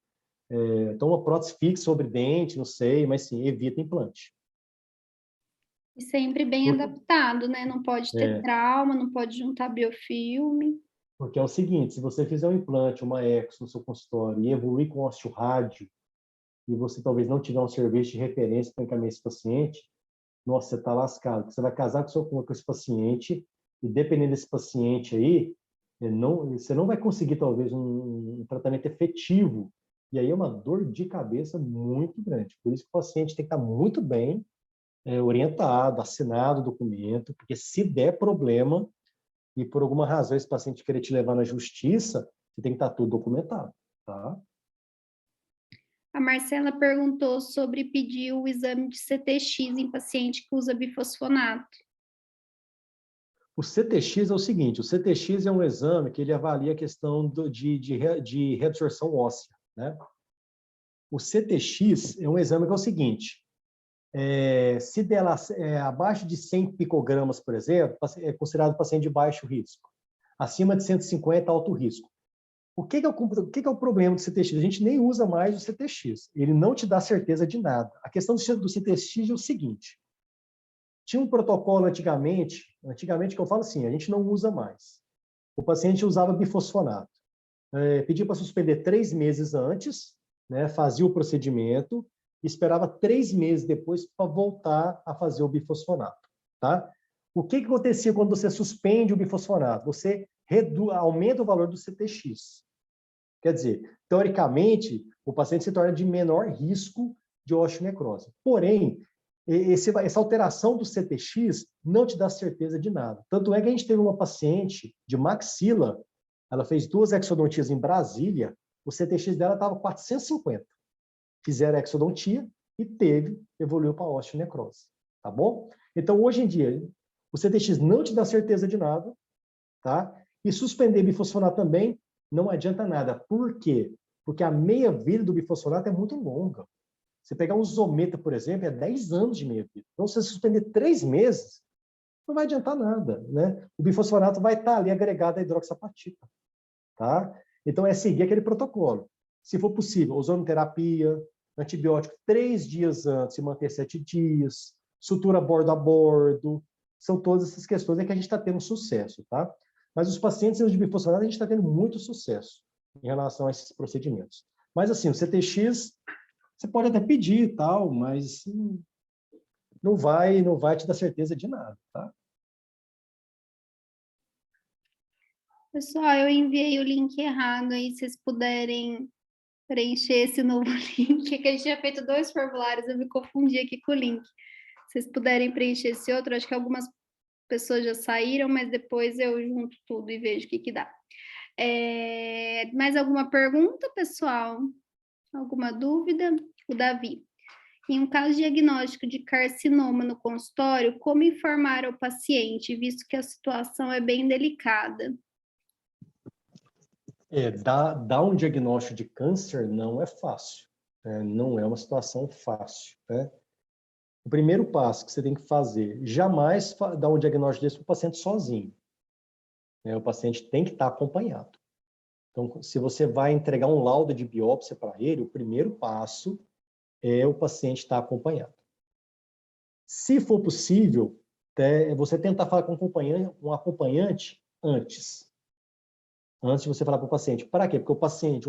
então uma prótese fixa sobre dente, não sei, mas sim, evita implante. E sempre bem adaptado, né? Não pode ter trauma, não pode juntar biofilme. Porque é o seguinte, se você fizer um implante, uma exo no seu consultório e evoluir com osteorádio, e você talvez não tiver um serviço de referência para encaminhar esse paciente, nossa, você está lascado. Você vai casar com esse paciente e dependendo desse paciente aí, você não vai conseguir talvez um tratamento efetivo. E aí é uma dor de cabeça muito grande. Por isso que o paciente tem que estar muito bem orientado, assinado o documento, porque se der problema e por alguma razão esse paciente querer te levar na justiça, você tem que estar tudo documentado, tá? A Marcela perguntou sobre pedir o exame de CTX em paciente que usa bifosfonato. O CTX é o seguinte, o CTX é um exame que ele avalia a questão de reabsorção óssea, né? O CTX é um exame que é o seguinte, Se dela é abaixo de 100 picogramas, por exemplo, é considerado paciente de baixo risco. Acima de 150, alto risco. O que é o problema do CTX? A gente nem usa mais o CTX. Ele não te dá certeza de nada. A questão do CTX é o seguinte. Tinha um protocolo antigamente que eu falo assim, a gente não usa mais. O paciente usava bifosfonato. Pedia para suspender 3 meses antes, né, fazia o procedimento, esperava 3 meses depois para voltar a fazer o bifosfonato. Tá? O que acontecia quando você suspende o bifosfonato? Você aumenta o valor do CTX. Quer dizer, teoricamente, o paciente se torna de menor risco de osteonecrose. Porém, essa alteração do CTX não te dá certeza de nada. Tanto é que a gente teve uma paciente de maxila, ela fez 2 exodontias em Brasília, o CTX dela estava 450. Fizeram a exodontia e evoluiu para osteonecrose. Tá bom? Então, hoje em dia, o CTX não te dá certeza de nada, tá? E suspender bifosfonato também não adianta nada. Por quê? Porque a meia-vida do bifosfonato é muito longa. Você pegar um Zometa, por exemplo, é 10 anos de meia-vida. Então, se você suspender 3 meses, não vai adiantar nada, né? O bifosfonato vai estar ali agregado à hidroxapatita, tá? Então, é seguir aquele protocolo. Se for possível, ozonoterapia, antibiótico 3 dias antes e manter 7 dias, sutura bordo a bordo, são todas essas questões que a gente está tendo sucesso, tá? Mas os pacientes de bifosfonato, a gente está tendo muito sucesso em relação a esses procedimentos. Mas, assim, o CTX, você pode até pedir e tal, mas não vai te dar certeza de nada, tá? Pessoal, eu enviei o link errado aí, se vocês puderem preencher esse novo link, que a gente tinha feito 2 formulários, eu me confundi aqui com o link. Se vocês puderem preencher esse outro, acho que algumas pessoas já saíram, mas depois eu junto tudo e vejo o que dá. Mais alguma pergunta, pessoal? Alguma dúvida? O Davi. Em um caso diagnóstico de carcinoma no consultório, como informar ao paciente, visto que a situação é bem delicada? Dar um diagnóstico de câncer não é fácil, né? Não é uma situação fácil, né? O primeiro passo que você tem que fazer, jamais dar um diagnóstico desse para o paciente sozinho, né? O paciente tem que estar acompanhado. Então, se você vai entregar um laudo de biópsia para ele, o primeiro passo é o paciente estar acompanhado. Se for possível, você tentar falar com um acompanhante antes. Antes de você falar para o paciente. Para quê? Porque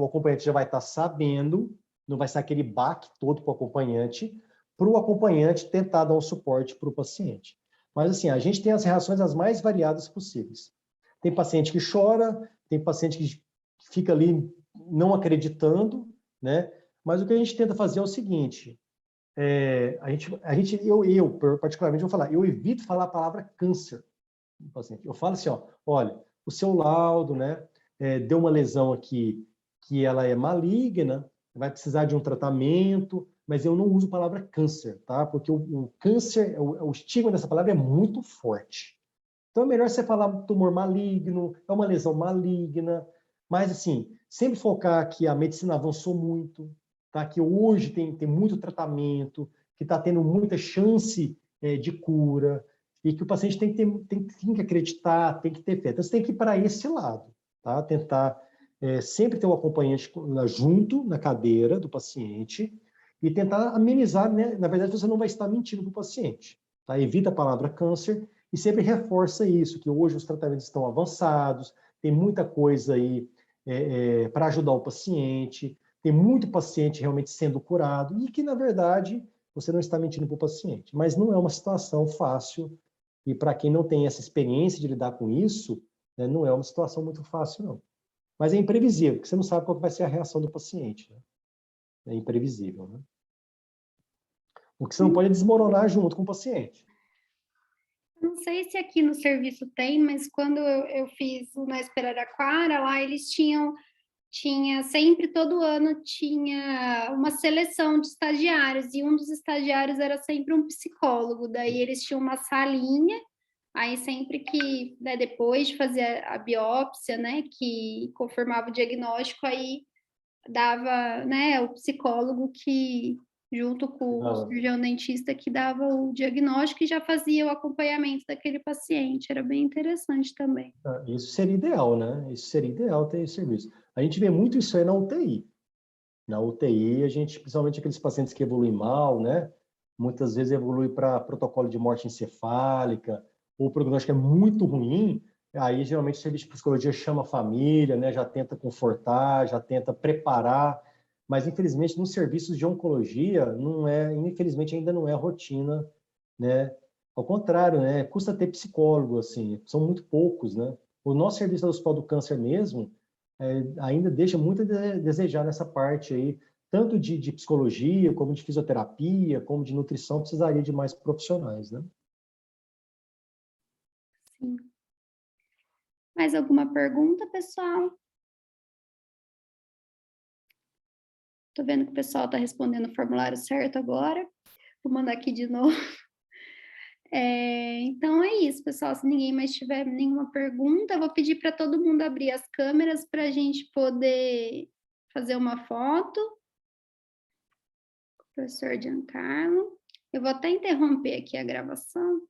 o acompanhante já vai estar sabendo, não vai ser aquele baque todo para o acompanhante tentar dar um suporte para o paciente. Mas, assim, a gente tem as reações as mais variadas possíveis. Tem paciente que chora, tem paciente que fica ali não acreditando, né? Mas o que a gente tenta fazer é o seguinte, eu particularmente vou falar, eu evito falar a palavra câncer no paciente. Eu falo assim, ó, olha, o seu laudo, né, deu uma lesão aqui que ela é maligna, vai precisar de um tratamento, mas eu não uso a palavra câncer, tá? Porque o câncer, o estigma dessa palavra é muito forte. Então é melhor você falar tumor maligno, é uma lesão maligna, mas assim, sempre focar que a medicina avançou muito, tá? Que hoje tem muito tratamento, que está tendo muita chance de cura, e que o paciente tem que acreditar, tem que ter fé. Então você tem que ir para esse lado, tá? Tentar sempre ter um acompanhante junto na cadeira do paciente e tentar amenizar, né? Na verdade, você não vai estar mentindo para o paciente, tá? Evita a palavra câncer e sempre reforça isso, que hoje os tratamentos estão avançados, tem muita coisa aí para ajudar o paciente, tem muito paciente realmente sendo curado e que, na verdade, você não está mentindo para o paciente. Mas não é uma situação fácil e para quem não tem essa experiência de lidar com isso, né, não é uma situação muito fácil, não. Mas é imprevisível, porque você não sabe qual vai ser a reação do paciente. Né? É imprevisível. Né? O que você não pode é desmoronar junto com o paciente. Não sei se aqui no serviço tem, mas quando eu fiz o Na Espera Araraquara, lá eles tinha sempre, todo ano, tinha uma seleção de estagiários, e um dos estagiários era sempre um psicólogo, daí eles tinham uma salinha, aí sempre que, né, depois de fazer a biópsia, né, que confirmava o diagnóstico, aí dava, né, o psicólogo que junto com o Legal. cirurgião dentista que dava o diagnóstico e já fazia o acompanhamento daquele paciente. Era bem interessante também. Isso seria ideal, né? Isso seria ideal ter esse serviço. A gente vê muito isso aí na UTI. Na UTI, a gente, principalmente aqueles pacientes que evoluem mal, né? Muitas vezes evolui para protocolo de morte encefálica, ou o prognóstico é muito ruim, aí geralmente o serviço de psicologia chama a família, né? Já tenta confortar, já tenta preparar, mas infelizmente nos serviços de oncologia não é, infelizmente ainda não é rotina, né? Ao contrário, né? Custa ter psicólogo, assim, são muito poucos, né? O nosso serviço do Hospital do Câncer mesmo ainda deixa muito a desejar nessa parte aí, tanto de psicologia, como de fisioterapia, como de nutrição, precisaria de mais profissionais, né? Sim. Mais alguma pergunta, pessoal? Tô vendo que o pessoal está respondendo o formulário certo agora. Vou mandar aqui de novo. Então é isso, pessoal. Se ninguém mais tiver nenhuma pergunta, eu vou pedir para todo mundo abrir as câmeras para a gente poder fazer uma foto. Professor Giancarlo. Eu vou até interromper aqui a gravação.